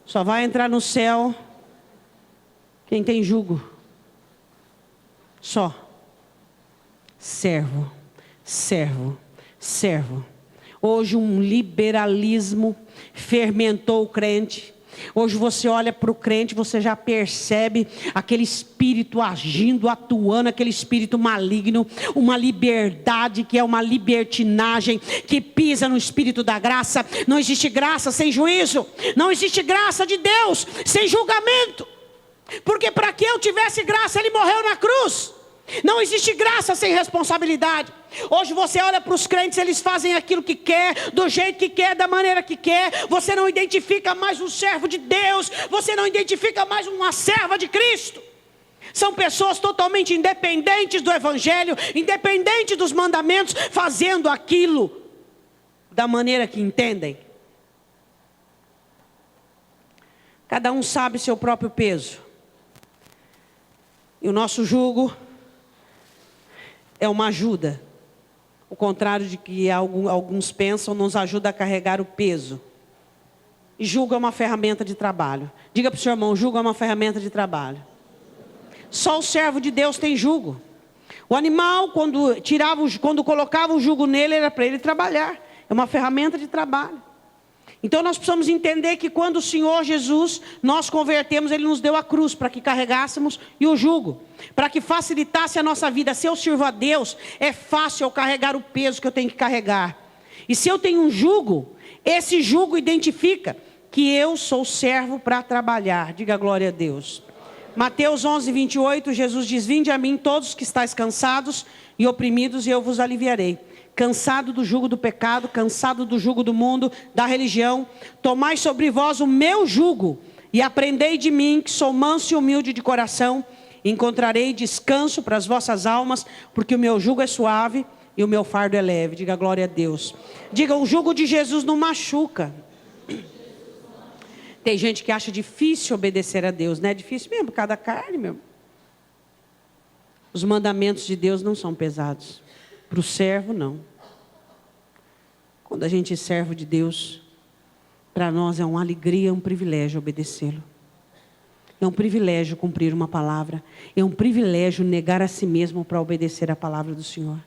Só vai entrar no céu quem tem jugo. Só. Servo, servo, servo. Hoje um liberalismo fermentou o crente. Hoje você olha para o crente, você já percebe aquele espírito agindo, atuando, aquele espírito maligno, uma liberdade que é uma libertinagem, que pisa no espírito da graça. Não existe graça sem juízo, não existe graça de Deus sem julgamento, porque para que eu tivesse graça, Ele morreu na cruz. Não existe graça sem responsabilidade. Hoje você olha para os crentes, eles fazem aquilo que quer, do jeito que quer, da maneira que quer. Você não identifica mais um servo de Deus, você não identifica mais uma serva de Cristo. São pessoas totalmente independentes do Evangelho, independentes dos mandamentos, fazendo aquilo da maneira que entendem. Cada um sabe seu próprio peso. E o nosso jugo é uma ajuda. O contrário de que alguns pensam, nos ajuda a carregar o peso. E jugo é uma ferramenta de trabalho. Diga para o seu irmão, jugo é uma ferramenta de trabalho. Só o servo de Deus tem jugo. O animal, quando colocava o jugo nele, era para ele trabalhar. É uma ferramenta de trabalho. Então nós precisamos entender que quando o Senhor Jesus, nós convertemos, Ele nos deu a cruz para que carregássemos e o jugo, para que facilitasse a nossa vida. Se eu sirvo a Deus, é fácil eu carregar o peso que eu tenho que carregar. E se eu tenho um jugo, esse jugo identifica que eu sou servo para trabalhar. Diga glória a Deus. Mateus 11, 28, Jesus diz, vinde a mim todos que estáis cansados e oprimidos e eu vos aliviarei. Cansado do jugo do pecado, cansado do jugo do mundo, da religião, tomai sobre vós o meu jugo e aprendei de mim, que sou manso e humilde de coração, e encontrarei descanso para as vossas almas, porque o meu jugo é suave e o meu fardo é leve. Diga glória a Deus. Diga, o jugo de Jesus não machuca. Tem gente que acha difícil obedecer a Deus, não é difícil mesmo, por causa da carne, meu. Os mandamentos de Deus não são pesados. Para o servo, não. Quando a gente é servo de Deus, para nós é uma alegria, um privilégio obedecê-lo. É um privilégio cumprir uma palavra. É um privilégio negar a si mesmo para obedecer a palavra do Senhor.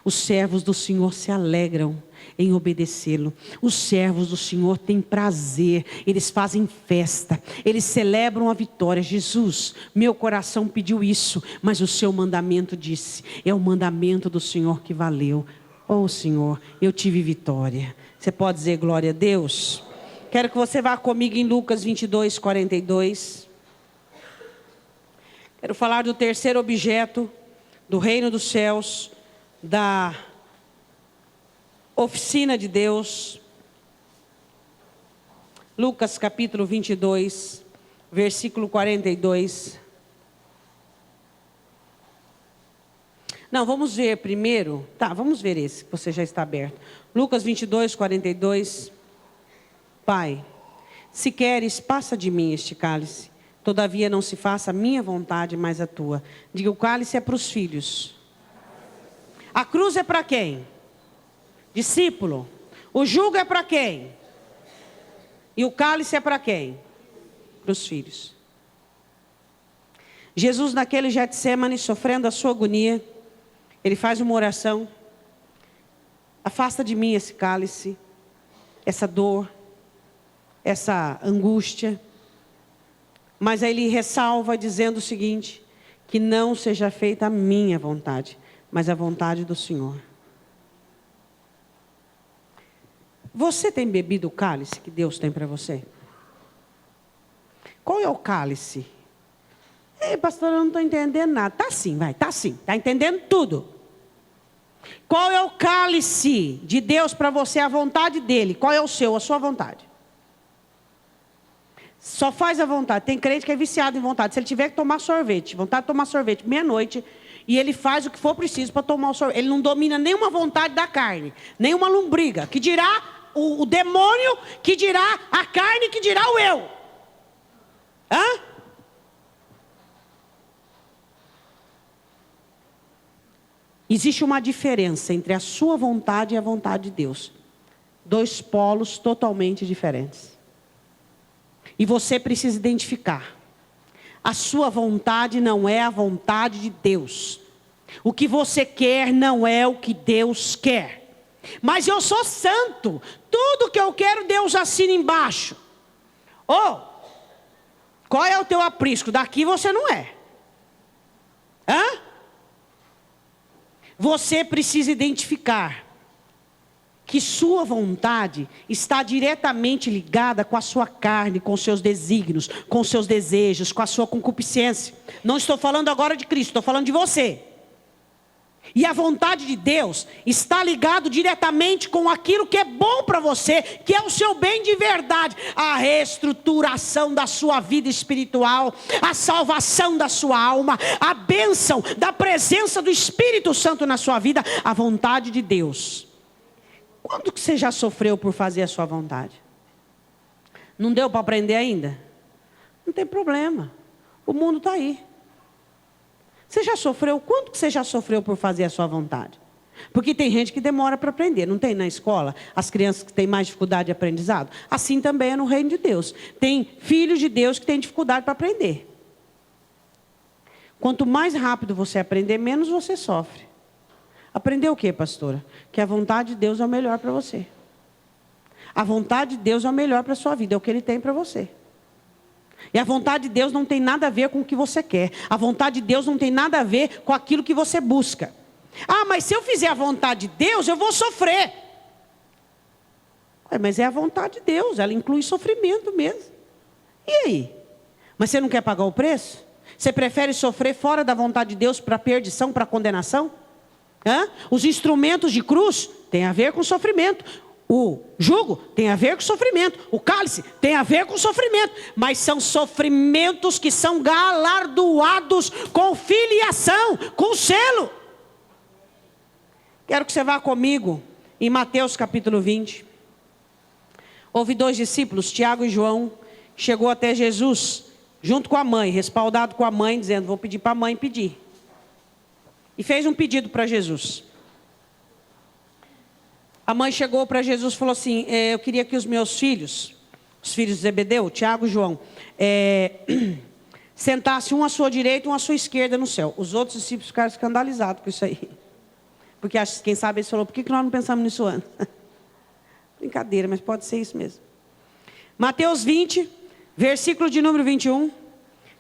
Os servos do Senhor se alegram em obedecê-lo. Os servos do Senhor têm prazer, eles fazem festa, eles celebram a vitória. Jesus, meu coração pediu isso, mas o seu mandamento disse, é o mandamento do Senhor que valeu. Oh Senhor, eu tive vitória. Você pode dizer glória a Deus? Quero que você vá comigo em Lucas 22, 42. Quero falar do terceiro objeto do reino dos céus, da oficina de Deus. Lucas capítulo 22, versículo 42. Não, vamos ver primeiro. Tá, vamos ver esse, que você já está aberto. Lucas 22, 42. Pai, se queres, passa de mim este cálice. Todavia não se faça a minha vontade, mas a tua. Diga, o cálice é para os filhos. A cruz é para quem? Discípulo. O jugo é para quem? E o cálice é para quem? Para os filhos. Jesus naquele Getsemane, sofrendo a sua agonia, ele faz uma oração. Afasta de mim esse cálice, essa dor, essa angústia. Mas aí ele ressalva dizendo o seguinte, que não seja feita a minha vontade, mas a vontade do Senhor. Você tem bebido o cálice que Deus tem para você? Qual é o cálice? Ei, pastor, eu não estou entendendo nada. Tá sim, vai, tá sim, tá entendendo tudo. Qual é o cálice de Deus para você, a vontade dele? Qual é o seu, a sua vontade? Só faz a vontade. Tem crente que é viciado em vontade. Se ele tiver que tomar sorvete, vontade de tomar sorvete, meia-noite, e ele faz o que for preciso para tomar o sorvete. Ele não domina nenhuma vontade da carne, nenhuma lombriga. Que dirá o demônio, que dirá a carne, que dirá o eu. Hã? Existe uma diferença entre a sua vontade e a vontade de Deus. Dois polos totalmente diferentes. E você precisa identificar. A sua vontade não é a vontade de Deus. O que você quer não é o que Deus quer. Mas eu sou santo. Tudo que eu quero, Deus assina embaixo. Oh, qual é o teu aprisco? Daqui você não é. Hã? Você precisa identificar que sua vontade está diretamente ligada com a sua carne, com seus desígnios, com seus desejos, com a sua concupiscência. Não estou falando agora de Cristo, estou falando de você. E a vontade de Deus está ligado diretamente com aquilo que é bom para você, que é o seu bem de verdade. A reestruturação da sua vida espiritual, a salvação da sua alma, a bênção da presença do Espírito Santo na sua vida, a vontade de Deus. Quando que você já sofreu por fazer a sua vontade? Não deu para aprender ainda? Não tem problema. O mundo está aí. Você já sofreu? Quanto que você já sofreu por fazer a sua vontade? Porque tem gente que demora para aprender. Não tem na escola as crianças que têm mais dificuldade de aprendizado? Assim também é no reino de Deus. Tem filhos de Deus que têm dificuldade para aprender. Quanto mais rápido você aprender, menos você sofre. Aprender o quê, pastora? Que a vontade de Deus é o melhor para você. A vontade de Deus é o melhor para a sua vida. É o que Ele tem para você. E a vontade de Deus não tem nada a ver com o que você quer. A vontade de Deus não tem nada a ver com aquilo que você busca. Ah, mas se eu fizer a vontade de Deus, eu vou sofrer. Mas é a vontade de Deus. Ela inclui sofrimento mesmo. E aí? Mas você não quer pagar o preço? Você prefere sofrer fora da vontade de Deus para perdição, para condenação? Hã? Os instrumentos de cruz têm a ver com sofrimento. O jugo tem a ver com sofrimento. O cálice tem a ver com sofrimento. Mas são sofrimentos que são galardoados com filiação, com selo. Quero que você vá comigo em Mateus capítulo 20. Houve dois discípulos, Tiago e João, chegou até Jesus, junto com a mãe, respaldado com a mãe, dizendo, vou pedir para a mãe pedir. E fez um pedido para Jesus. A mãe chegou para Jesus e falou assim, eu queria que os meus filhos, os filhos de Zebedeu, Tiago e João, sentassem um à sua direita e um à sua esquerda no céu. Os outros discípulos ficaram escandalizados com isso aí. Porque quem sabe eles falaram, por que nós não pensamos nisso antes? brincadeira, mas pode ser isso mesmo. Mateus 20, versículo de número 21.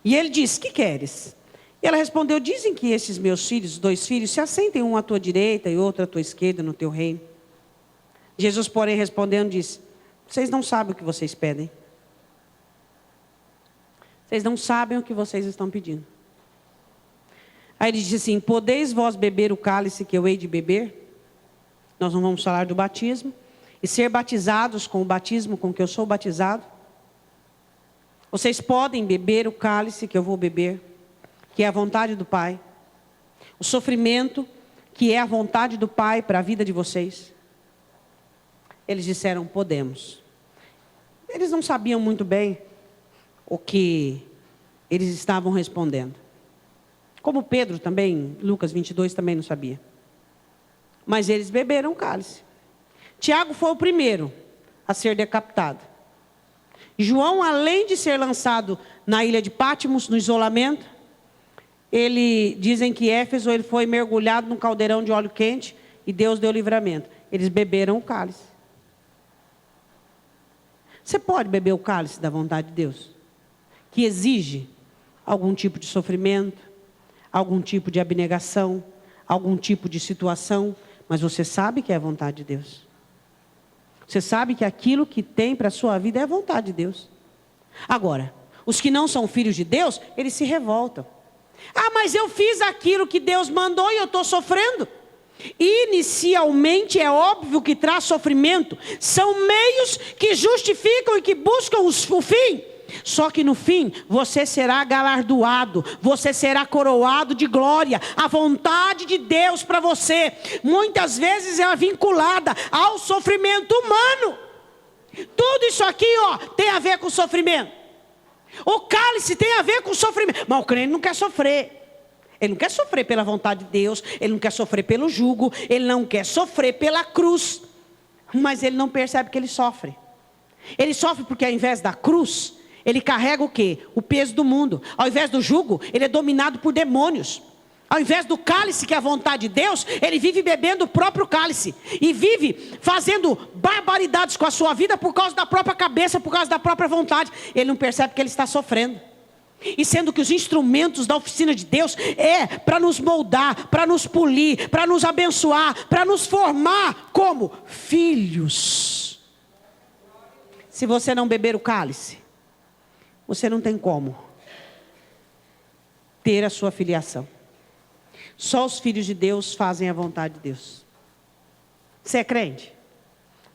E ele disse: que queres? E ela respondeu: dizem que esses meus filhos, 2 filhos, se assentem um à tua direita e outro à tua esquerda no teu reino. Jesus, porém, respondendo, disse: vocês não sabem o que vocês pedem. Vocês não sabem o que vocês estão pedindo. Aí ele disse assim: podeis vós beber o cálice que eu hei de beber? Nós não vamos falar do batismo. E ser batizados com o batismo com que eu sou batizado? Vocês podem beber o cálice que eu vou beber, que é a vontade do Pai. O sofrimento que é a vontade do Pai para a vida de vocês. Eles disseram: podemos. Eles não sabiam muito bem o que eles estavam respondendo. Como Pedro também, Lucas 22 também não sabia. Mas eles beberam o cálice. Tiago foi o primeiro a ser decapitado. João, além de ser lançado na ilha de Patmos, no isolamento, dizem que Éfeso, ele foi mergulhado num caldeirão de óleo quente e Deus deu livramento. Eles beberam o cálice. Você pode beber o cálice da vontade de Deus, que exige algum tipo de sofrimento, algum tipo de abnegação, algum tipo de situação, mas você sabe que é a vontade de Deus. Você sabe que aquilo que tem para a sua vida é a vontade de Deus. Agora, os que não são filhos de Deus, eles se revoltam. Ah, mas eu fiz aquilo que Deus mandou e eu estou sofrendo. Inicialmente é óbvio que traz sofrimento. São meios que justificam e que buscam o fim. Só que no fim, você será galardoado, você será coroado de glória. A vontade de Deus para você, muitas vezes é vinculada ao sofrimento humano. Tudo isso aqui, tem a ver com sofrimento. O cálice tem a ver com sofrimento. Mas o crente não quer sofrer. Ele não quer sofrer pela vontade de Deus, ele não quer sofrer pelo jugo, ele não quer sofrer pela cruz. Mas ele não percebe que ele sofre. Ele sofre porque ao invés da cruz, ele carrega o quê? O peso do mundo. Ao invés do jugo, ele é dominado por demônios. Ao invés do cálice, que é a vontade de Deus, ele vive bebendo o próprio cálice. E vive fazendo barbaridades com a sua vida por causa da própria cabeça, por causa da própria vontade. Ele não percebe que ele está sofrendo. E sendo que os instrumentos da oficina de Deus é para nos moldar, para nos polir, para nos abençoar, para nos formar como filhos. Se você não beber o cálice, você não tem como ter a sua filiação. Só os filhos de Deus fazem a vontade de Deus. Você é crente?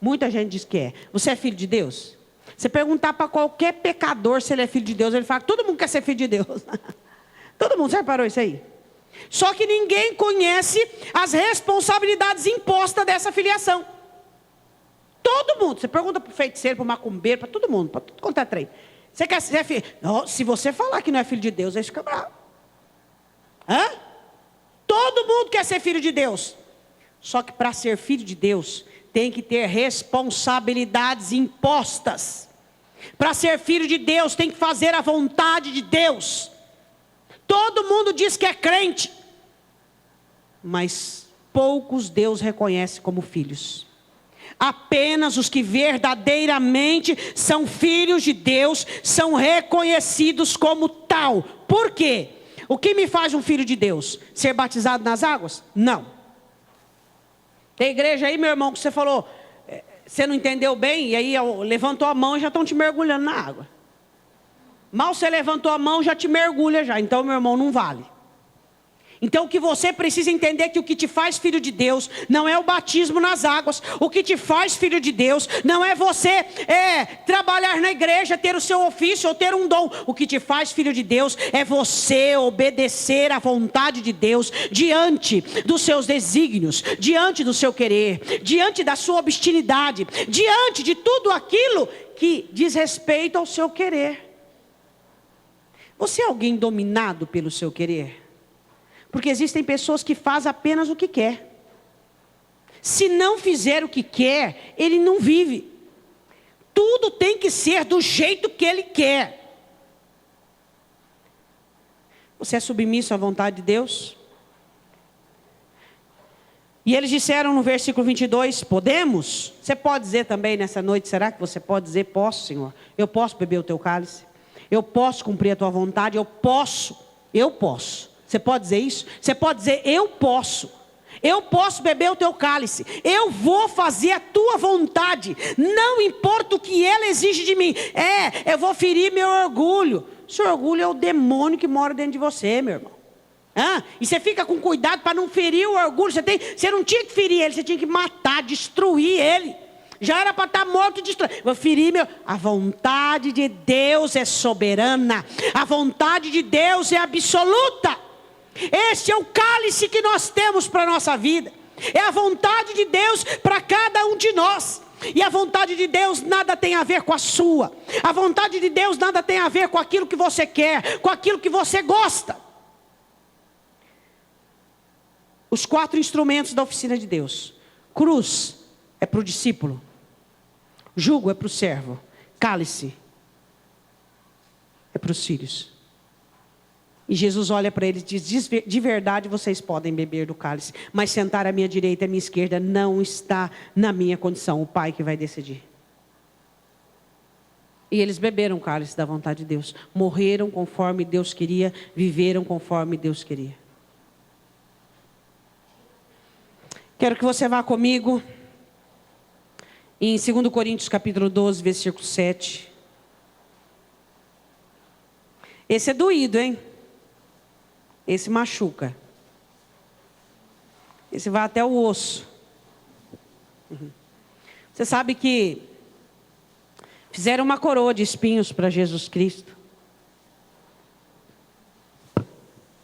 Muita gente diz que é. Você é filho de Deus? Você perguntar para qualquer pecador se ele é filho de Deus, ele fala que todo mundo quer ser filho de Deus. Todo mundo, já reparou isso aí? Só que ninguém conhece as responsabilidades impostas dessa filiação. Todo mundo. Você pergunta para o feiticeiro, para o macumbeiro, para todo mundo, para tudo quanto é trem. Você quer ser filho? Não, se você falar que não é filho de Deus, aí fica bravo. Todo mundo quer ser filho de Deus. Só que para ser filho de Deus, tem que ter responsabilidades impostas. Para ser filho de Deus, tem que fazer a vontade de Deus. Todo mundo diz que é crente, mas poucos Deus reconhece como filhos. Apenas os que verdadeiramente são filhos de Deus são reconhecidos como tal. Por quê? O que me faz um filho de Deus? Ser batizado nas águas? Não. Tem igreja aí, meu irmão, que você falou, você não entendeu bem, e aí levantou a mão e já estão te mergulhando na água. Mal você levantou a mão, já te mergulha já. Então, meu irmão, não vale. Então o que você precisa entender é que o que te faz filho de Deus não é o batismo nas águas. O que te faz filho de Deus não é você trabalhar na igreja, ter o seu ofício ou ter um dom. O que te faz filho de Deus é você obedecer à vontade de Deus diante dos seus desígnios, diante do seu querer, diante da sua obstinidade, diante de tudo aquilo que diz respeito ao seu querer. Você é alguém dominado pelo seu querer? Porque existem pessoas que fazem apenas o que quer. Se não fizer o que quer, ele não vive. Tudo tem que ser do jeito que ele quer. Você é submisso à vontade de Deus? E eles disseram no versículo 22, podemos? Você pode dizer também nessa noite, será que você pode dizer, posso, Senhor? Eu posso beber o teu cálice? Eu posso cumprir a tua vontade? Eu posso. Você pode dizer isso? Você pode dizer, eu posso. Eu posso beber o teu cálice. Eu vou fazer a tua vontade. Não importa o que ela exige de mim. Eu vou ferir meu orgulho. Seu orgulho é o demônio que mora dentro de você, meu irmão. E você fica com cuidado para não ferir o orgulho. Você não tinha que ferir ele, você tinha que matar, destruir ele. Já era para estar morto e destruído. Vou ferir A vontade de Deus é soberana. A vontade de Deus é absoluta. Esse é o cálice que nós temos para a nossa vida. É a vontade de Deus para cada um de nós. E a vontade de Deus nada tem a ver com a sua. A vontade de Deus nada tem a ver com aquilo que você quer, com aquilo que você gosta. Os 4 instrumentos da oficina de Deus. Cruz é para o discípulo. Jugo é para o servo. Cálice é para os filhos. E Jesus olha para eles e diz, de verdade vocês podem beber do cálice, mas sentar à minha direita e à minha esquerda não está na minha condição. O Pai que vai decidir. E eles beberam o cálice da vontade de Deus. Morreram conforme Deus queria, viveram conforme Deus queria. Quero que você vá comigo em 2 Coríntios capítulo 12, versículo 7. Esse é doído, hein? Esse machuca. Esse vai até o osso. Você sabe que fizeram uma coroa de espinhos para Jesus Cristo.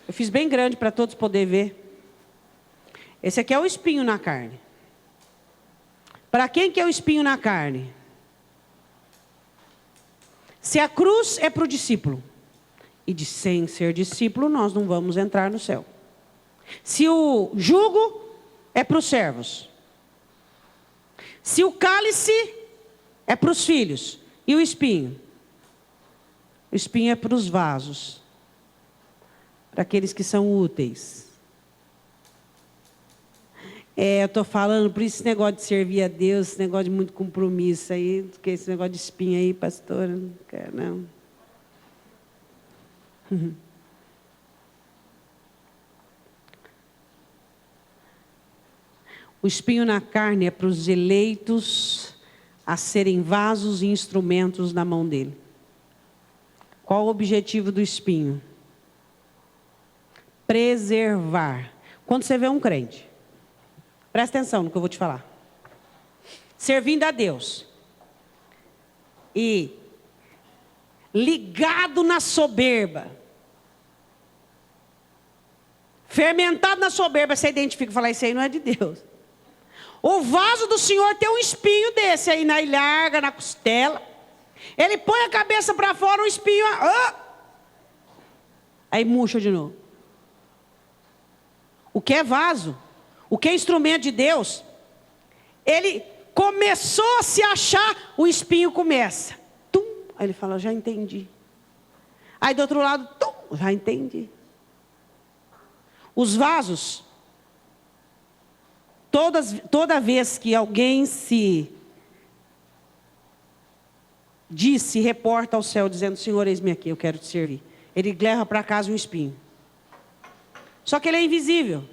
Eu fiz bem grande para todos poderem ver. Esse aqui é o espinho na carne. Para quem que é o espinho na carne? Se a cruz é para o discípulo, e sem ser discípulo nós não vamos entrar no céu. Se o jugo é para os servos. Se o cálice é para os filhos. E o espinho? O espinho é para os vasos. Para aqueles que são úteis. Eu estou falando, por isso esse negócio de servir a Deus, esse negócio de muito compromisso aí, porque esse negócio de espinho aí, pastora, não quero não. O espinho na carne é para os eleitos a serem vasos e instrumentos na mão dele. Qual o objetivo do espinho? Preservar. Quando você vê um crente, presta atenção no que eu vou te falar. Servindo a Deus. E ligado na soberba. Fermentado na soberba, você identifica e fala, isso aí não é de Deus. O vaso do Senhor tem um espinho desse aí na ilharga, na costela. Ele põe a cabeça para fora, um espinho. Aí murcha de novo. O que é vaso? O que é instrumento de Deus? Ele começou a se achar, o espinho começa. Tum, aí ele fala, já entendi. Aí do outro lado, tum, já entendi. Os vasos, toda vez que alguém se reporta ao céu dizendo, Senhor, eis-me aqui, eu quero te servir. Ele leva para casa um espinho. Só que ele é invisível.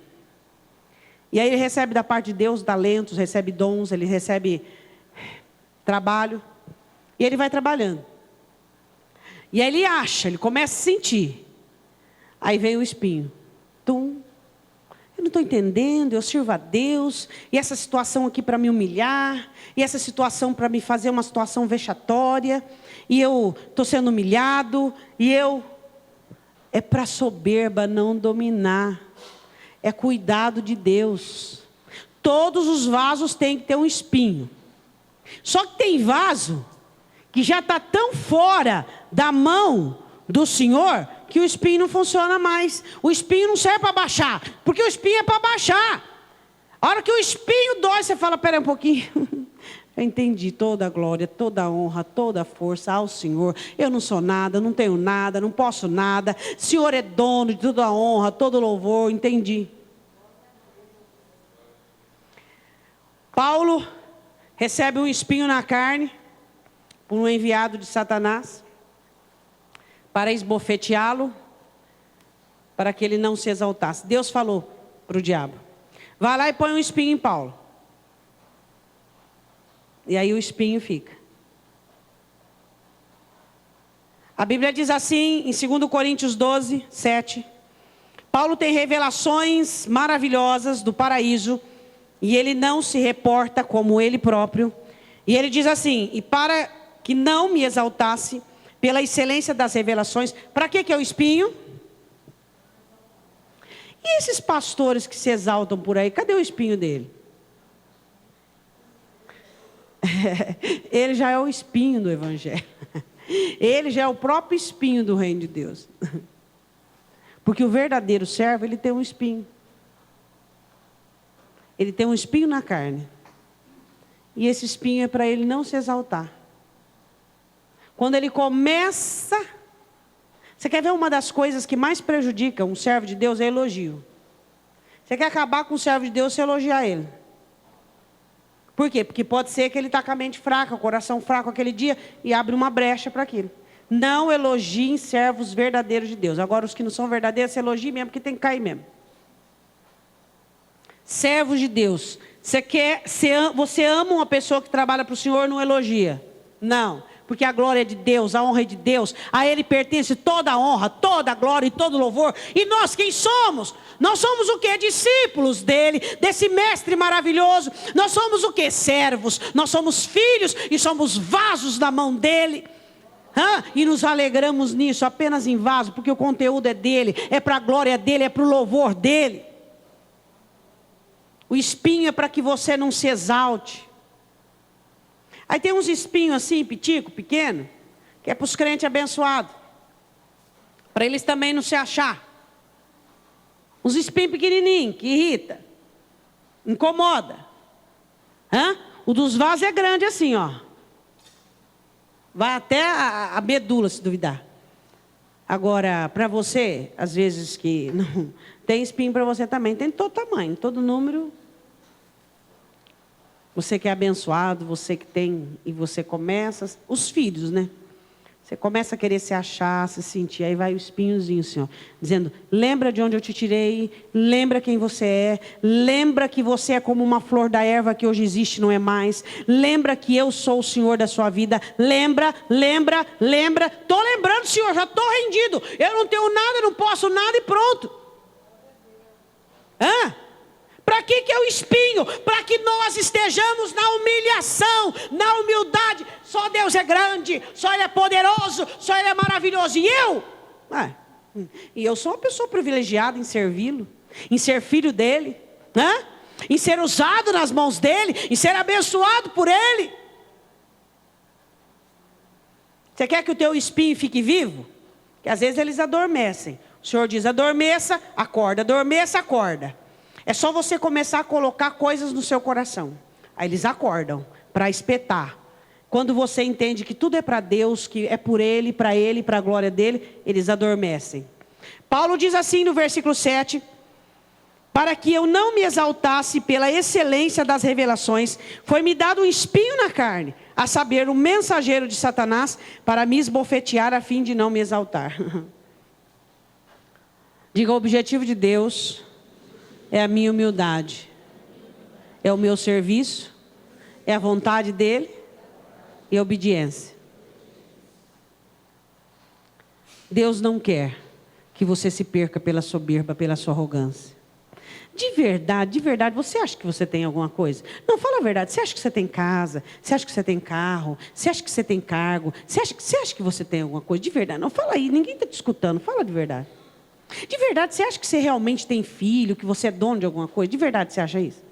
E aí ele recebe da parte de Deus talentos, recebe dons, ele recebe trabalho. E ele vai trabalhando. E aí ele começa a sentir. Aí vem o espinho. Tum. Eu não estou entendendo, eu sirvo a Deus. E essa situação aqui para me humilhar. E essa situação para me fazer uma situação vexatória. E eu estou sendo humilhado. É para soberba não dominar. É cuidado de Deus. Todos os vasos têm que ter um espinho. Só que tem vaso que já está tão fora da mão do Senhor que o espinho não funciona mais. O espinho não serve para baixar, porque o espinho é para baixar. A hora que o espinho dói, você fala, pera um pouquinho. Eu entendi, toda a glória, toda a honra, toda a força ao Senhor. Eu não sou nada, não tenho nada, não posso nada. O Senhor é dono de toda a honra, todo o louvor, entendi. Paulo recebe um espinho na carne por um enviado de Satanás para esbofeteá-lo, para que ele não se exaltasse. Deus falou para o diabo: vai lá e põe um espinho em Paulo. E aí o espinho fica. A Bíblia diz assim, em 2 Coríntios 12, 7. Paulo tem revelações maravilhosas do paraíso, e ele não se reporta como ele próprio. E ele diz assim: e para que não me exaltasse pela excelência das revelações, para que é o espinho? E esses pastores que se exaltam por aí, cadê o espinho dele? Ele já é o espinho do evangelho. Ele já é o próprio espinho do reino de Deus. Porque o verdadeiro servo, ele tem um espinho. Ele tem um espinho na carne. E esse espinho é para ele não se exaltar. Quando ele começa... Você quer ver uma das coisas que mais prejudica um servo de Deus? É elogio. Você quer acabar com o servo de Deus, você elogiar ele. Por quê? Porque pode ser que ele está com a mente fraca, o coração fraco aquele dia, e abre uma brecha para aquilo. Não elogiem servos verdadeiros de Deus. Agora, os que não são verdadeiros, você elogia mesmo, porque tem que cair mesmo. Servos de Deus. Você ama uma pessoa que trabalha para o Senhor, não elogia. Não. Porque a glória é de Deus, a honra é de Deus. A Ele pertence toda a honra, toda a glória e todo o louvor. E nós quem somos? Nós somos o quê? Discípulos dEle, desse mestre maravilhoso. Nós somos o quê? Servos. Nós somos filhos e somos vasos na mão dEle. E nos alegramos nisso, apenas em vaso, porque o conteúdo é dEle, é para a glória dEle, é para o louvor dEle. O espinho é para que você não se exalte. Aí tem uns espinhos assim, pitico, pequeno, que é para os crentes abençoados. Para eles também não se achar. Uns espinhos pequenininhos, que irrita. Incomoda. O dos vasos é grande assim, ó. Vai até a medula, se duvidar. Agora, para você, às vezes que não tem espinho para você também, tem todo tamanho, todo número. Você que é abençoado, você que tem, e você começa, os filhos, né? Você começa a querer se achar, se sentir, aí vai o espinhozinho, Senhor, dizendo: lembra de onde eu te tirei, lembra quem você é, lembra que você é como uma flor da erva que hoje existe, não é mais, lembra que eu sou o Senhor da sua vida, lembra, estou lembrando, Senhor, já estou rendido, eu não tenho nada, não posso nada e pronto. Para que é o espinho? Para que nós estejamos na humilhação, na humildade. Só Deus é grande, só Ele é poderoso, só Ele é maravilhoso. E eu? E eu sou uma pessoa privilegiada em servi-lo, em ser filho dEle, em ser usado nas mãos dEle, em ser abençoado por Ele. Você quer que o teu espinho fique vivo? Que às vezes eles adormecem. O Senhor diz: adormeça, acorda, adormeça, acorda. É só você começar a colocar coisas no seu coração. Aí eles acordam para espetar. Quando você entende que tudo é para Deus, que é por Ele, para a glória dEle, eles adormecem. Paulo diz assim no versículo 7: para que eu não me exaltasse pela excelência das revelações, foi-me dado um espinho na carne, a saber, um mensageiro de Satanás, para me esbofetear a fim de não me exaltar. Diga: o objetivo de Deus é a minha humildade, é o meu serviço, é a vontade dEle e a obediência. Deus não quer que você se perca pela soberba, pela sua arrogância. De verdade, você acha que você tem alguma coisa? Não, fala a verdade. Você acha que você tem casa? Você acha que você tem carro? Você acha que você tem cargo? Você acha que você tem alguma coisa? De verdade, não, fala aí, ninguém está te escutando, fala de verdade. De verdade, você acha que você realmente tem filho, que você é dono de alguma coisa? De verdade, você acha isso?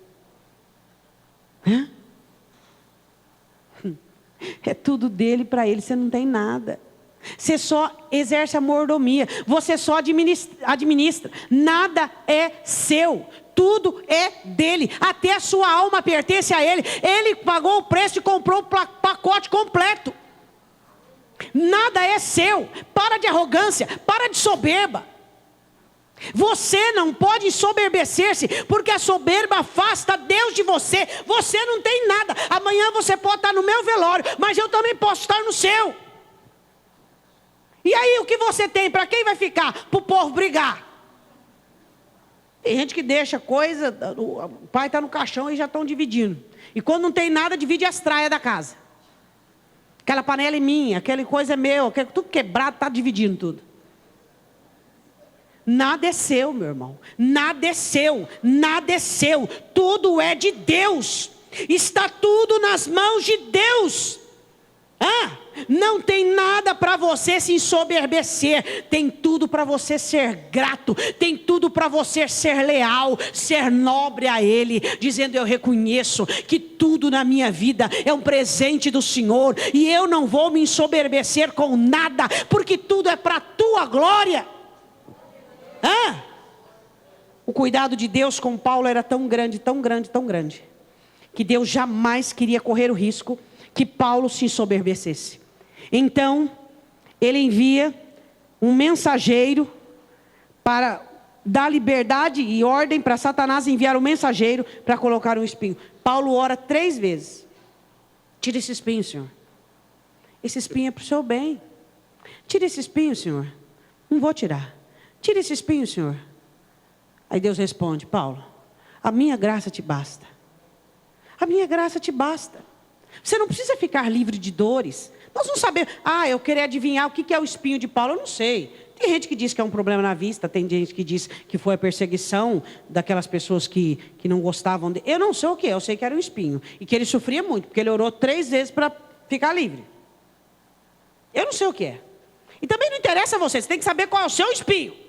É tudo dele, para ele, você não tem nada. Você só exerce a mordomia, você só administra. Nada é seu, tudo é dele. Até a sua alma pertence a ele. Ele pagou o preço e comprou o pacote completo. Nada é seu. Para de arrogância, para de soberba. Você não pode ensoberbecer-se, porque a soberba afasta Deus de você. Você não tem nada. Amanhã você pode estar no meu velório, mas eu também posso estar no seu. E aí o que você tem? Para quem vai ficar? Para o povo brigar. Tem gente que deixa coisa, o pai está no caixão e já estão dividindo. E quando não tem nada, divide as traias da casa. Aquela panela é minha, aquela coisa é meu, tudo quebrado, está dividindo tudo. Nada é seu, meu irmão. Nada é seu, nada é seu. Tudo é de Deus. Está tudo nas mãos de Deus. Não tem nada para você se ensoberbecer. Tem tudo para você ser grato. Tem tudo para você ser leal, ser nobre a Ele, dizendo: eu reconheço que tudo na minha vida é um presente do Senhor, e eu não vou me ensoberbecer com nada, porque tudo é para a tua glória. O cuidado de Deus com Paulo era tão grande, tão grande, tão grande, que Deus jamais queria correr o risco que Paulo se ensoberbecesse. Então, ele envia um mensageiro para dar liberdade e ordem para Satanás enviar um mensageiro para colocar um espinho. Paulo ora 3 vezes: tira esse espinho, Senhor. Esse espinho é para o seu bem. Tira esse espinho, Senhor. Não vou tirar. Tira esse espinho, Senhor. Aí Deus responde: Paulo, a minha graça te basta. A minha graça te basta. Você não precisa ficar livre de dores. Nós não sabemos. Eu queria adivinhar o que é o espinho de Paulo. Eu não sei. Tem gente que diz que é um problema na vista. Tem gente que diz que foi a perseguição daquelas pessoas que não gostavam dele. Eu não sei o que é. Eu sei que era um espinho. E que ele sofria muito, porque ele orou 3 vezes para ficar livre. Eu não sei o que é. E também não interessa a você. Você tem que saber qual é o seu espinho.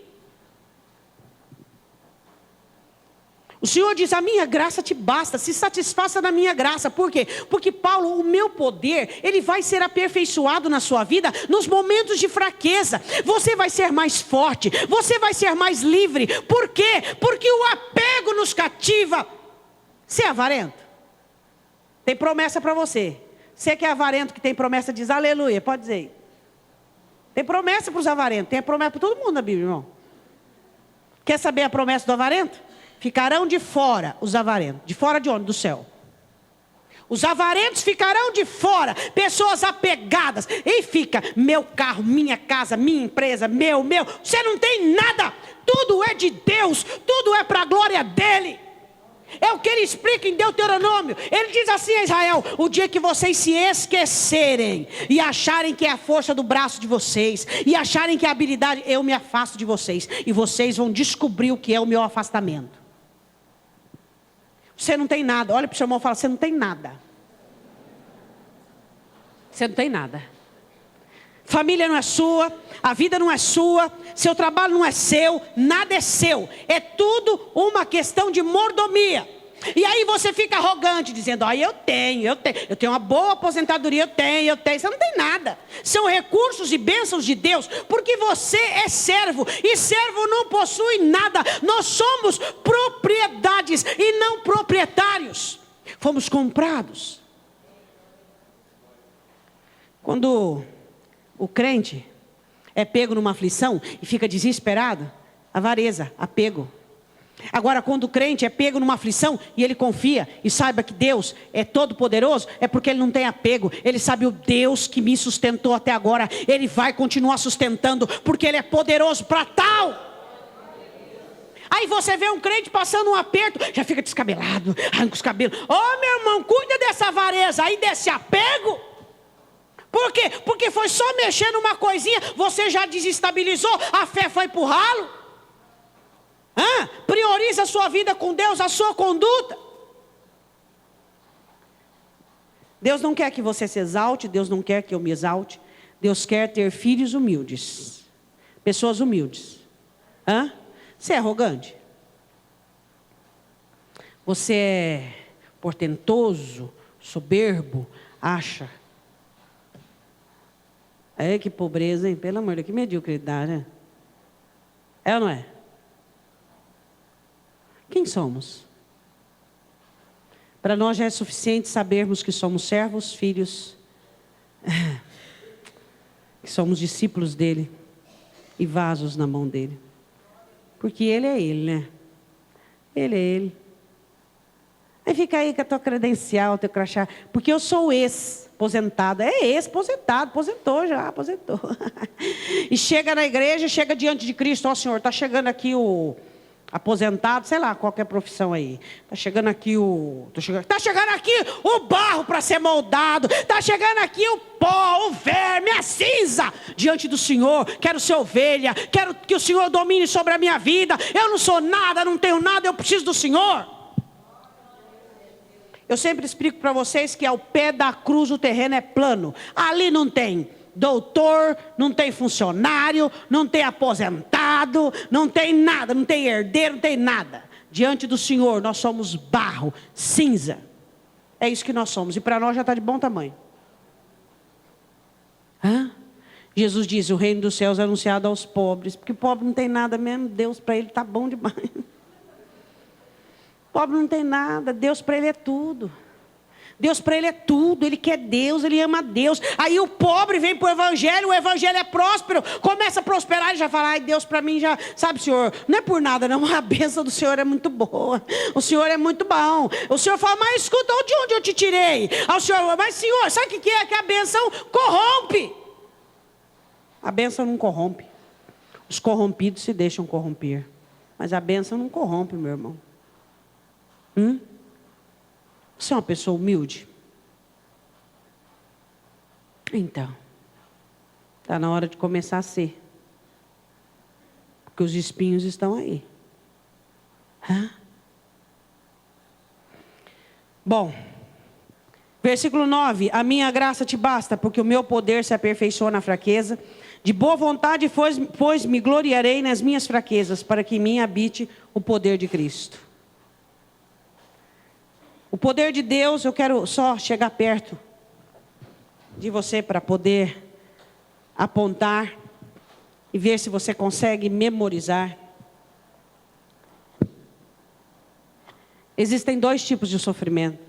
O Senhor diz: a minha graça te basta, se satisfaça na minha graça. Por quê? Porque, Paulo, o meu poder, ele vai ser aperfeiçoado na sua vida nos momentos de fraqueza. Você vai ser mais forte, você vai ser mais livre. Por quê? Porque o apego nos cativa. Você é avarento? Tem promessa para você. Você que é avarento, que tem promessa, diz aleluia, pode dizer. Tem promessa para os avarentos, tem a promessa para todo mundo na Bíblia, irmão. Quer saber a promessa do avarento? Ficarão de fora os avarentos. De fora de onde? Do céu. Os avarentos ficarão de fora. Pessoas apegadas. E fica: meu carro, minha casa, minha empresa, meu. Você não tem nada. Tudo é de Deus. Tudo é para a glória dEle. É o que ele explica em Deuteronômio. Ele diz assim a Israel: o dia que vocês se esquecerem e acharem que é a força do braço de vocês, e acharem que é a habilidade, eu me afasto de vocês. E vocês vão descobrir o que é o meu afastamento. Você não tem nada. Olha para o seu irmão e fala: você não tem nada. Você não tem nada. Família não é sua, a vida não é sua, seu trabalho não é seu, nada é seu. É tudo uma questão de mordomia. E aí você fica arrogante, dizendo: eu tenho uma boa aposentadoria, eu tenho. Você não tem nada. São recursos e bênçãos de Deus, porque você é servo, e servo não possui nada. Nós somos propriedades e não proprietários. Fomos comprados. Quando o crente é pego numa aflição e fica desesperado, avareza, apego. Agora, quando o crente é pego numa aflição e ele confia e saiba que Deus é todo poderoso, é porque ele não tem apego. Ele sabe: o Deus que me sustentou até agora, Ele vai continuar sustentando, porque Ele é poderoso para tal. Aí você vê um crente passando um aperto, já fica descabelado, arranca os cabelos. Meu irmão, cuida dessa avareza aí, desse apego. Por quê? Porque foi só mexer numa coisinha, você já desestabilizou, a fé foi pro ralo. Prioriza a sua vida com Deus, a sua conduta. Deus não quer que você se exalte, Deus não quer que eu me exalte. Deus quer ter filhos humildes, pessoas humildes. Você é arrogante? Você é portentoso, soberbo, acha? Que pobreza, hein? Pelo amor de Deus, que mediocridade, né? É ou não é? Quem somos? Para nós já é suficiente sabermos que somos servos, filhos, que somos discípulos dele e vasos na mão dele. Porque ele é ele, né? Ele é ele. Aí fica aí com a tua credencial, teu crachá. Porque eu sou ex-aposentado. É ex-aposentado, aposentou já, aposentou. E chega na igreja, chega diante de Cristo. Ó, Senhor, está chegando aqui o aposentado, sei lá, qualquer profissão aí. Está chegando aqui Está chegando aqui o barro para ser moldado. Está chegando aqui o pó, o verme, a cinza. Diante do Senhor, quero ser ovelha. Quero que o Senhor domine sobre a minha vida. Eu não sou nada, não tenho nada, eu preciso do Senhor. Eu sempre explico para vocês que ao pé da cruz o terreno é plano. Ali não tem doutor, não tem funcionário, não tem aposentado, não tem nada, não tem herdeiro, não tem nada. Diante do Senhor nós somos barro, cinza. É isso que nós somos. E para nós já está de bom tamanho. Jesus diz, o reino dos céus é anunciado aos pobres. Porque o pobre não tem nada mesmo, Deus para ele está bom demais. Pobre não tem nada, Deus para ele é tudo. Deus para ele é tudo, ele quer Deus, ele ama Deus. Aí o pobre vem para o evangelho é próspero, começa a prosperar e já fala, ai Deus para mim já, sabe Senhor, não é por nada não, a bênção do Senhor é muito boa, o Senhor é muito bom. O Senhor fala, mas escuta, de onde eu te tirei? Ao Senhor, mas Senhor, sabe o que é? Que a bênção corrompe. A bênção não corrompe. Os corrompidos se deixam corromper, mas a bênção não corrompe, meu irmão. Você é uma pessoa humilde? Então, está na hora de começar a ser. Porque os espinhos estão aí. Bom, versículo 9. A minha graça te basta, porque o meu poder se aperfeiçoa na fraqueza. De boa vontade, pois me gloriarei nas minhas fraquezas, para que em mim habite o poder de Cristo. O poder de Deus, eu quero só chegar perto de você para poder apontar e ver se você consegue memorizar. Existem dois tipos de sofrimento.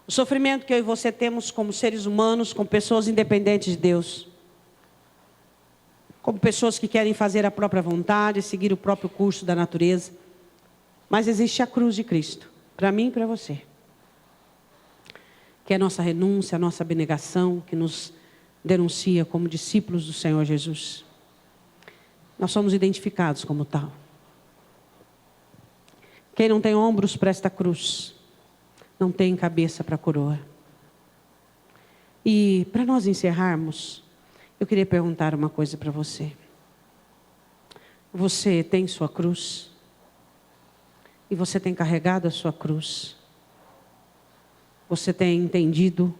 O sofrimento que eu e você temos como seres humanos, como pessoas independentes de Deus. Como pessoas que querem fazer a própria vontade, seguir o próprio curso da natureza. Mas existe a cruz de Cristo. Para mim e para você. Que é a nossa renúncia, a nossa abnegação, que nos denuncia como discípulos do Senhor Jesus. Nós somos identificados como tal. Quem não tem ombros para esta cruz, não tem cabeça para a coroa. E para nós encerrarmos, eu queria perguntar uma coisa para você. Você tem sua cruz? E você tem carregado a sua cruz. Você tem entendido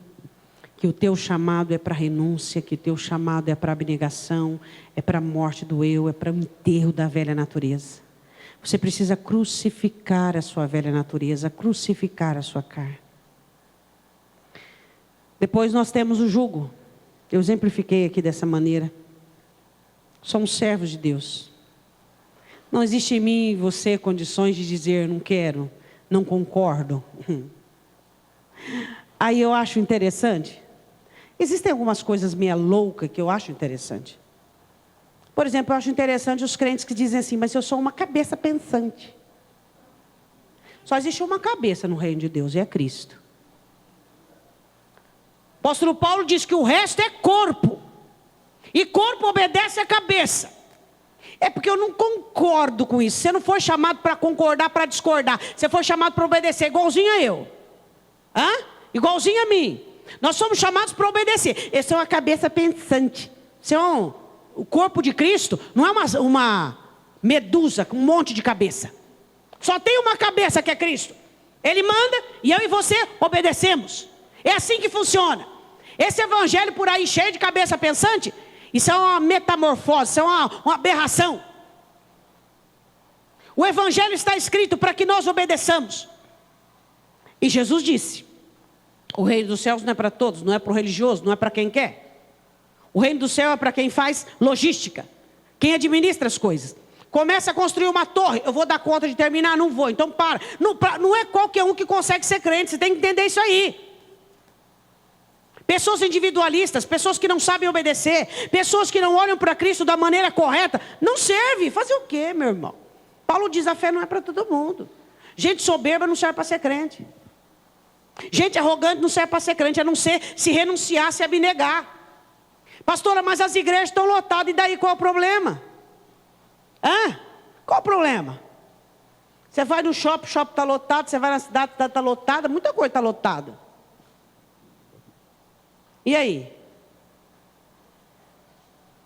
que o teu chamado é para renúncia, que o teu chamado é para abnegação, é para a morte do eu, é para o enterro da velha natureza. Você precisa crucificar a sua velha natureza, crucificar a sua carne. Depois nós temos o jugo. Eu exemplifiquei aqui dessa maneira. Somos servos de Deus. Não existe em mim e você condições de dizer não quero, não concordo. Aí eu acho interessante. Existem algumas coisas meia louca que eu acho interessante. Por exemplo, eu acho interessante os crentes que dizem assim, mas eu sou uma cabeça pensante. Só existe uma cabeça no reino de Deus, e é Cristo. O apóstolo Paulo diz que o resto é corpo. E corpo obedece à cabeça. É porque eu não concordo com isso. Você não foi chamado para concordar, para discordar. Você foi chamado para obedecer, igualzinho a eu. Igualzinho a mim. Nós somos chamados para obedecer. Essa é uma cabeça pensante. O corpo de Cristo não é uma medusa com um monte de cabeça. Só tem uma cabeça que é Cristo. Ele manda e eu e você obedecemos. É assim que funciona. Esse evangelho por aí cheio de cabeça pensante, isso é uma metamorfose, isso é uma aberração. O evangelho está escrito para que nós obedeçamos. E Jesus disse, o reino dos céus não é para todos, não é para o religioso, não é para quem quer. O reino do céu é para quem faz logística, quem administra as coisas. Começa a construir uma torre, eu vou dar conta de terminar? Não vou, então para. Não é qualquer um que consegue ser crente, você tem que entender isso aí. pessoas individualistas, pessoas que não sabem obedecer, pessoas que não olham para Cristo da maneira correta, não serve. Fazer o quê, meu irmão? Paulo diz: a fé não é para todo mundo. Gente soberba não serve para ser crente. Gente arrogante não serve para ser crente, a não ser se renunciar, se abnegar. Pastora, mas as igrejas estão lotadas, e daí qual é o problema? Qual o problema? Você vai no shopping, o shopping está lotado. Você vai na cidade, está lotada. Muita coisa está lotada. E aí?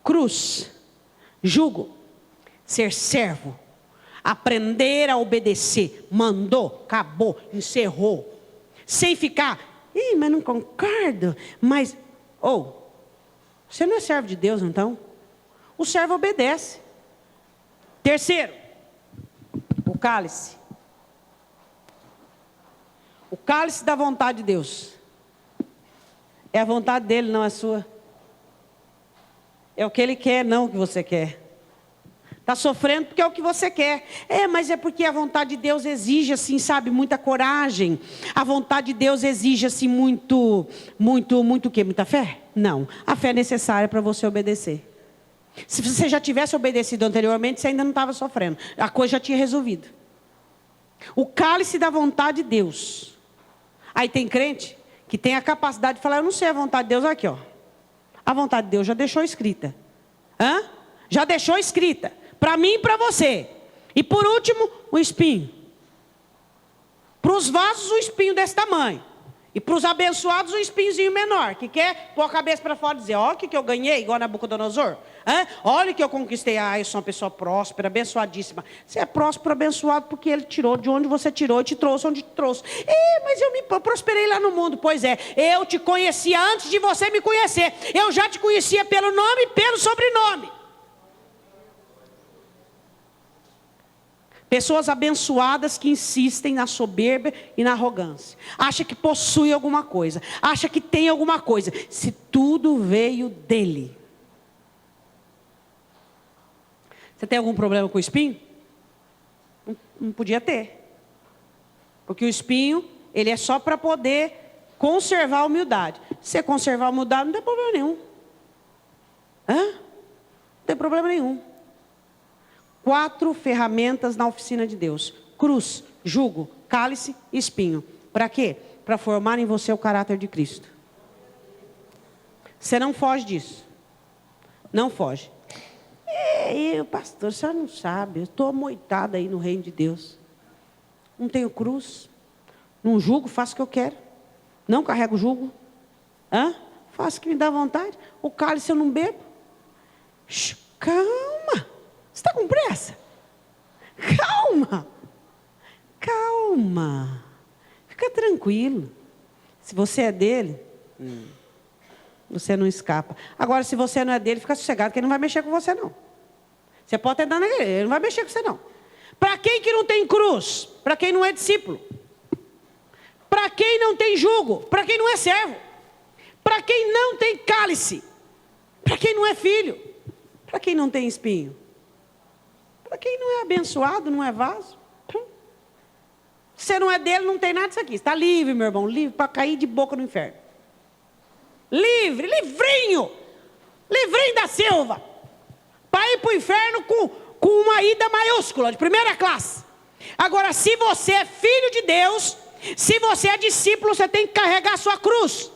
Cruz, jugo, ser servo, aprender a obedecer. Mandou, acabou, encerrou. Sem ficar: mas não concordo. Mas, você não é servo de Deus então? O servo obedece. Terceiro, o cálice. O cálice da vontade de Deus. É a vontade dele, não a sua. É o que ele quer, não o que você quer. Está sofrendo porque é o que você quer. Mas é porque a vontade de Deus exige, assim, sabe, muita coragem. A vontade de Deus exige, assim, muito o quê? Muita fé? Não. A fé é necessária para você obedecer. Se você já tivesse obedecido anteriormente, você ainda não estava sofrendo. A coisa já tinha resolvido. O cálice da vontade de Deus. Aí tem crente que tem a capacidade de falar: eu não sei a vontade de Deus. Aqui, ó. A vontade de Deus já deixou escrita. Já deixou escrita. Para mim e para você. E por último, o espinho. Para os vasos, um espinho desse tamanho. E para os abençoados, um espinhozinho menor. Que quer pôr a cabeça para fora e dizer: olha o que eu ganhei, igual Nabucodonosor. Olha o que eu conquistei. Eu sou uma pessoa próspera, abençoadíssima. Você é próspero, abençoado, porque ele tirou de onde você tirou e te trouxe onde te trouxe. Mas eu prosperei lá no mundo. Pois é, eu te conhecia antes de você me conhecer. Eu já te conhecia pelo nome e pelo sobrenome. Pessoas abençoadas que insistem na soberba e na arrogância. Acha que possui alguma coisa. Acha que tem alguma coisa. Se tudo veio dele. Você tem algum problema com o espinho? Não podia ter. Porque o espinho, ele é só para poder conservar a humildade. Se você conservar a humildade, não tem problema nenhum. Não tem problema nenhum. 4 ferramentas na oficina de Deus: cruz, jugo, cálice e espinho. Para quê? Para formar em você o caráter de Cristo. Você não foge disso. Não foge. Pastor, você não sabe. Eu estou amoitada aí no reino de Deus. Não tenho cruz. Não julgo, faço o que eu quero. Não carrego jugo. Faço o que me dá vontade. O cálice eu não bebo. Calma. Você está com pressa? Calma. Fica tranquilo. Se você é dele, você não escapa. Agora, se você não é dele, fica sossegado, que ele não vai mexer com você, não. Você pode até dar na igreja, ele não vai mexer com você, não. Para quem que não tem cruz? Para quem não é discípulo. Para quem não tem jugo? Para quem não é servo. Para quem não tem cálice. Para quem não é filho. Para quem não tem espinho. Para quem não é abençoado, não é vaso. Se você não é dele, não tem nada disso aqui. Está livre, meu irmão, livre para cair de boca no inferno. Livre, livrinho. Livrinho da Silva. Para ir para o inferno com uma ida maiúscula, de primeira classe. Agora, se você é filho de Deus, se você é discípulo, você tem que carregar a sua cruz.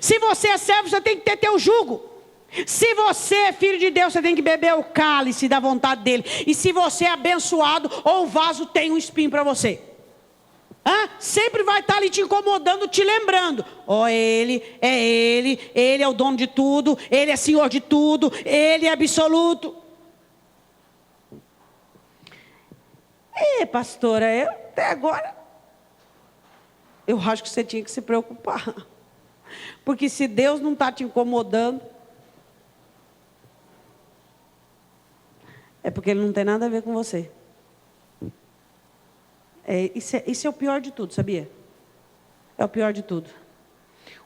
Se você é servo, você tem que ter teu jugo. Se você é filho de Deus, você tem que beber o cálice da vontade dele. E se você é abençoado, ou o vaso tem um espinho para você. Sempre vai estar ali te incomodando, te lembrando: ele é o dono de tudo, ele é senhor de tudo, ele é absoluto. Pastora, eu até agora, eu acho que você tinha que se preocupar. Porque se Deus não está te incomodando, é porque ele não tem nada a ver com você. Isso é o pior de tudo, sabia? É o pior de tudo.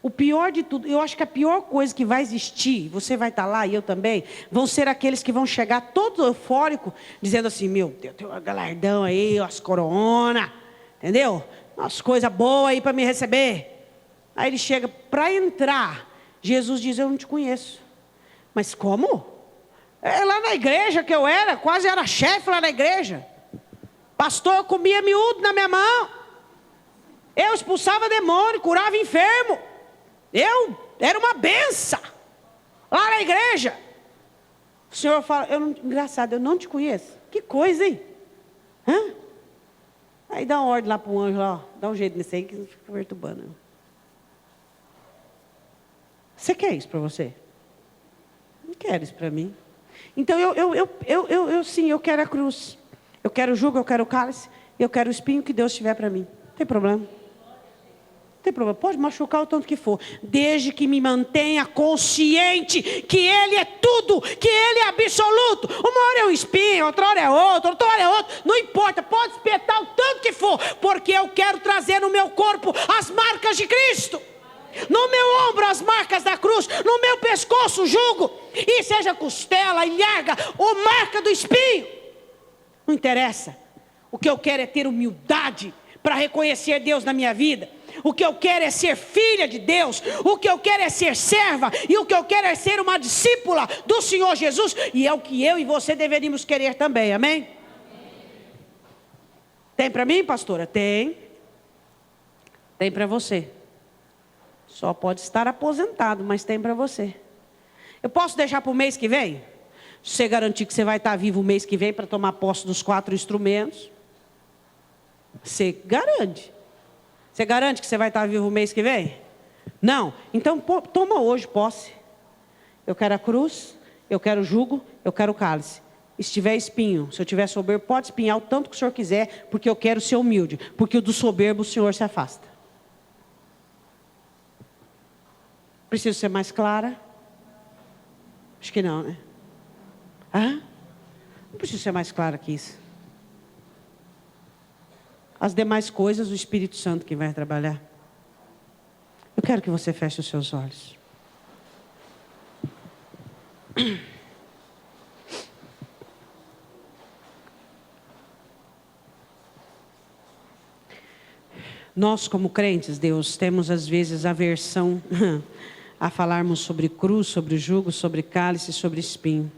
O pior de tudo, eu acho que a pior coisa que vai existir, você vai estar lá e eu também, vão ser aqueles que vão chegar todos eufóricos, dizendo assim: meu Deus, tem um galardão aí, as corona, entendeu? Umas coisas boas aí para me receber. Aí ele chega para entrar, Jesus diz: eu não te conheço. Mas como? É lá na igreja que eu era, quase era chefe lá na igreja. Pastor comia miúdo na minha mão. Eu expulsava demônio, curava enfermo. Eu era uma benção lá na igreja. O Senhor fala: engraçado, eu não te conheço. Que coisa, hein? Hã? Aí dá uma ordem lá para o anjo lá, ó, dá um jeito nisso aí que não fica perturbando. Você quer isso para você? Não quero isso para mim. Então sim, eu quero a cruz. Eu quero o jugo, eu quero o cálice, eu quero o espinho que Deus tiver para mim. Não tem problema. Não tem problema, pode machucar o tanto que for, desde que me mantenha consciente que Ele é tudo, que Ele é absoluto. Uma hora é um espinho, outra hora é outro, não importa, pode espetar o tanto que for, porque eu quero trazer no meu corpo as marcas de Cristo, no meu ombro as marcas da cruz, no meu pescoço o jugo, e seja costela, ilharga ou marca do espinho, não interessa. O que eu quero é ter humildade para reconhecer Deus na minha vida. O que eu quero é ser filha de Deus. O que eu quero é ser serva. E o que eu quero é ser uma discípula do Senhor Jesus. E é o que eu e você deveríamos querer também, amém? Tem para mim, pastora? Tem. Tem para você. Só pode estar aposentado, mas tem para você. Eu posso deixar para o mês que vem? Se você garantir que você vai estar vivo o mês que vem para tomar posse dos 4 instrumentos, você garante. Você garante que você vai estar vivo o mês que vem? Não. Então toma hoje posse. Eu quero a cruz, eu quero o jugo, eu quero o cálice. E se tiver espinho, se eu tiver soberbo, pode espinhar o tanto que o Senhor quiser, porque eu quero ser humilde. Porque do soberbo o Senhor se afasta. Preciso ser mais clara? Acho que não, né? Não preciso ser mais clara que isso. As demais coisas, o Espírito Santo que vai trabalhar. Eu quero que você feche os seus olhos. Nós, como crentes, Deus, temos às vezes aversão a falarmos sobre cruz, sobre jugo, sobre cálice, sobre espinho.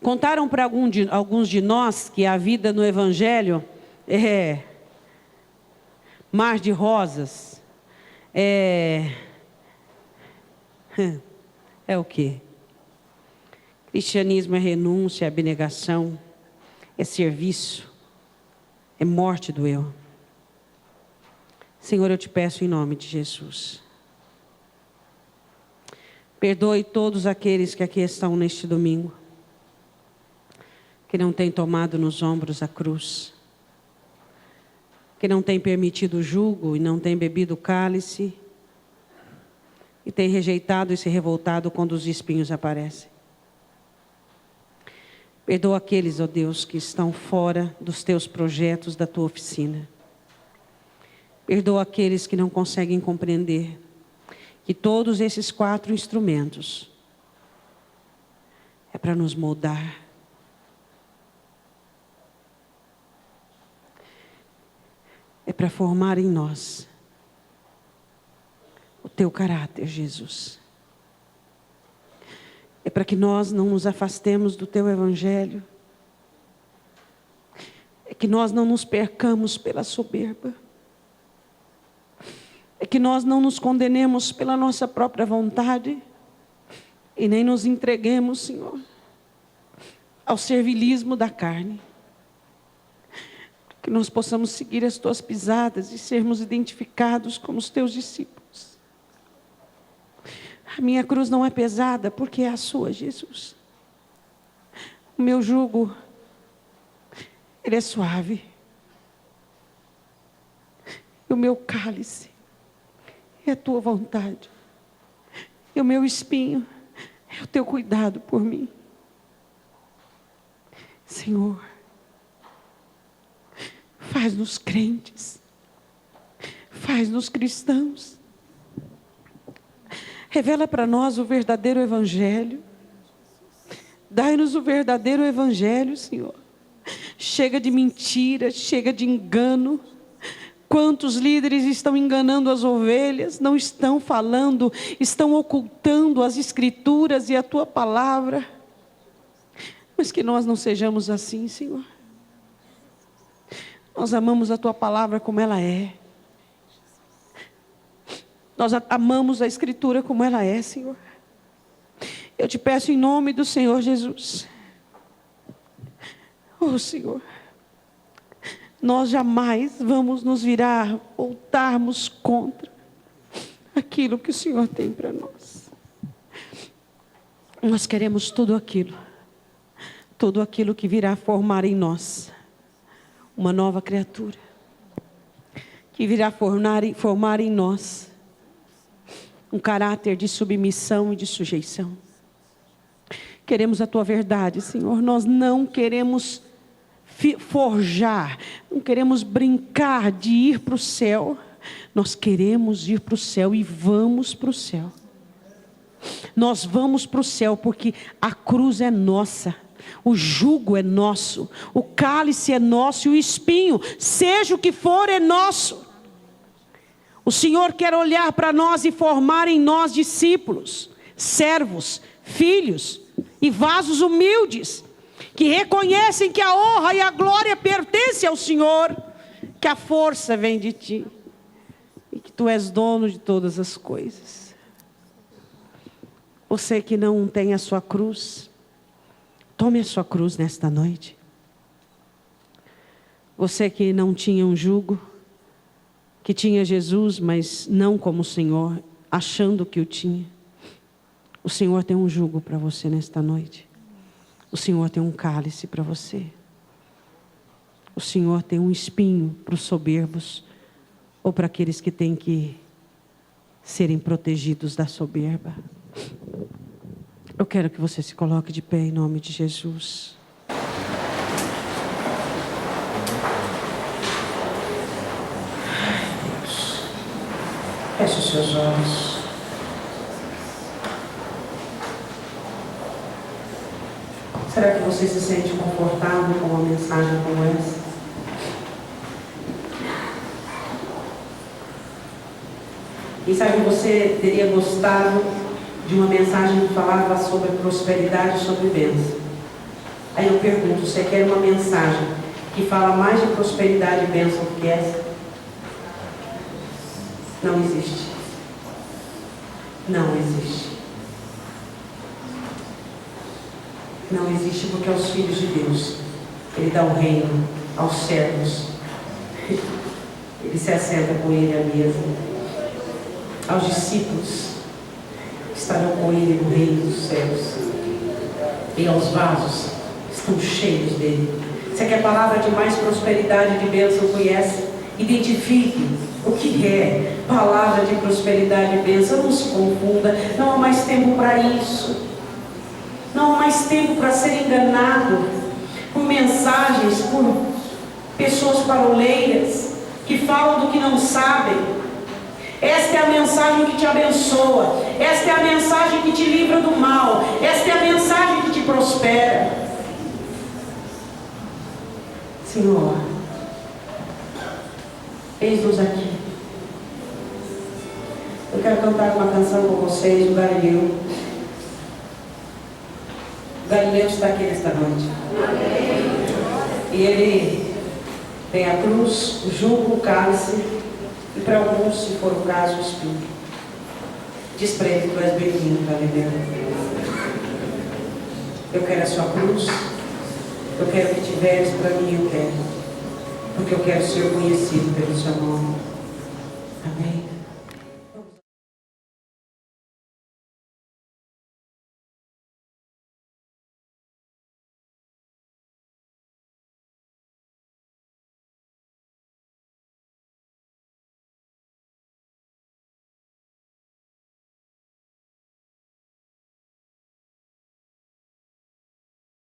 Contaram para alguns de nós que a vida no Evangelho é mar de rosas. É o quê? Cristianismo é renúncia, é abnegação, é serviço, é morte do eu. Senhor, eu te peço em nome de Jesus. Perdoe todos aqueles que aqui estão neste domingo, que não tem tomado nos ombros a cruz, que não tem permitido o jugo e não tem bebido o cálice, e tem rejeitado e se revoltado quando os espinhos aparecem. Perdoa aqueles, ó Deus, que estão fora dos teus projetos, da tua oficina. Perdoa aqueles que não conseguem compreender que todos esses 4 instrumentos é para nos moldar. É para formar em nós o teu caráter, Jesus. É para que nós não nos afastemos do teu evangelho. É que nós não nos percamos pela soberba. É que nós não nos condenemos pela nossa própria vontade. E nem nos entreguemos, Senhor, ao servilismo da carne. Que nós possamos seguir as tuas pisadas e sermos identificados como os teus discípulos. A minha cruz não é pesada, porque é a sua, Jesus. O meu jugo, ele é suave. E o meu cálice é a tua vontade. E o meu espinho é o teu cuidado por mim. Senhor, faz-nos crentes, faz-nos cristãos. Revela para nós o verdadeiro evangelho. Dai-nos o verdadeiro evangelho, Senhor. Chega de mentira, chega de engano. Quantos líderes estão enganando as ovelhas, não estão falando, estão ocultando as Escrituras e a Tua palavra. Mas que nós não sejamos assim, Senhor. Nós amamos a Tua palavra como ela é. Nós amamos a Escritura como ela é, Senhor. Eu te peço em nome do Senhor Jesus. Oh, Senhor. Nós jamais vamos nos virar, voltarmos contra aquilo que o Senhor tem para nós. Nós queremos tudo aquilo que virá formar em nós uma nova criatura, que virá formar em nós um caráter de submissão e de sujeição. Queremos a Tua verdade, Senhor. Nós não queremos forjar, não queremos brincar de ir para o céu. Nós queremos ir para o céu e vamos para o céu. Nós vamos para o céu porque a cruz é nossa, o jugo é nosso, o cálice é nosso e o espinho, seja o que for, é nosso. O Senhor quer olhar para nós e formar em nós discípulos, servos, filhos e vasos humildes, que reconhecem que a honra e a glória pertencem ao Senhor, que a força vem de Ti, e que Tu és dono de todas as coisas. Você que não tem a sua cruz, tome a sua cruz nesta noite. Você que não tinha um jugo, que tinha Jesus, mas não como o Senhor, achando que o tinha. O Senhor tem um jugo para você nesta noite. O Senhor tem um cálice para você. O Senhor tem um espinho para os soberbos, ou para aqueles que têm que serem protegidos da soberba. Eu quero que você se coloque de pé em nome de Jesus. Ai, Deus. Feche os seus olhos. Será que você se sente confortável com uma mensagem como essa? Quem sabe você teria gostado de uma mensagem que falava sobre prosperidade e sobre bênção. Aí eu pergunto, você quer uma mensagem que fala mais de prosperidade e bênção do que essa? Não existe. Não existe. Não existe, porque aos filhos de Deus Ele dá o reino, aos servos Ele se assenta com Ele à mesa. Aos discípulos estarão com Ele no reino dos céus, e aos vasos estão cheios dele. Você quer palavra de mais prosperidade e de bênção? Conhece? Identifique o que é palavra de prosperidade e bênção. Não se confunda. Não há mais tempo para isso. Não há mais tempo para ser enganado por mensagens, por pessoas paroleiras que falam do que não sabem. Esta é a mensagem que te abençoa. Esta é a mensagem que te livra do mal. Esta é a mensagem que te prospera. Senhor, eis-nos aqui. Eu quero cantar uma canção com vocês, o Galileu. Galileu está aqui nesta noite. Amém. E ele tem a cruz, o jugo, o cálice, e para alguns, se for o caso, o espinho. Diz para ele: tu és bem-vindo, Galileu. Eu quero a sua cruz. Eu quero que tiveres para mim, eu quero. Porque eu quero ser conhecido pelo seu nome. Amém.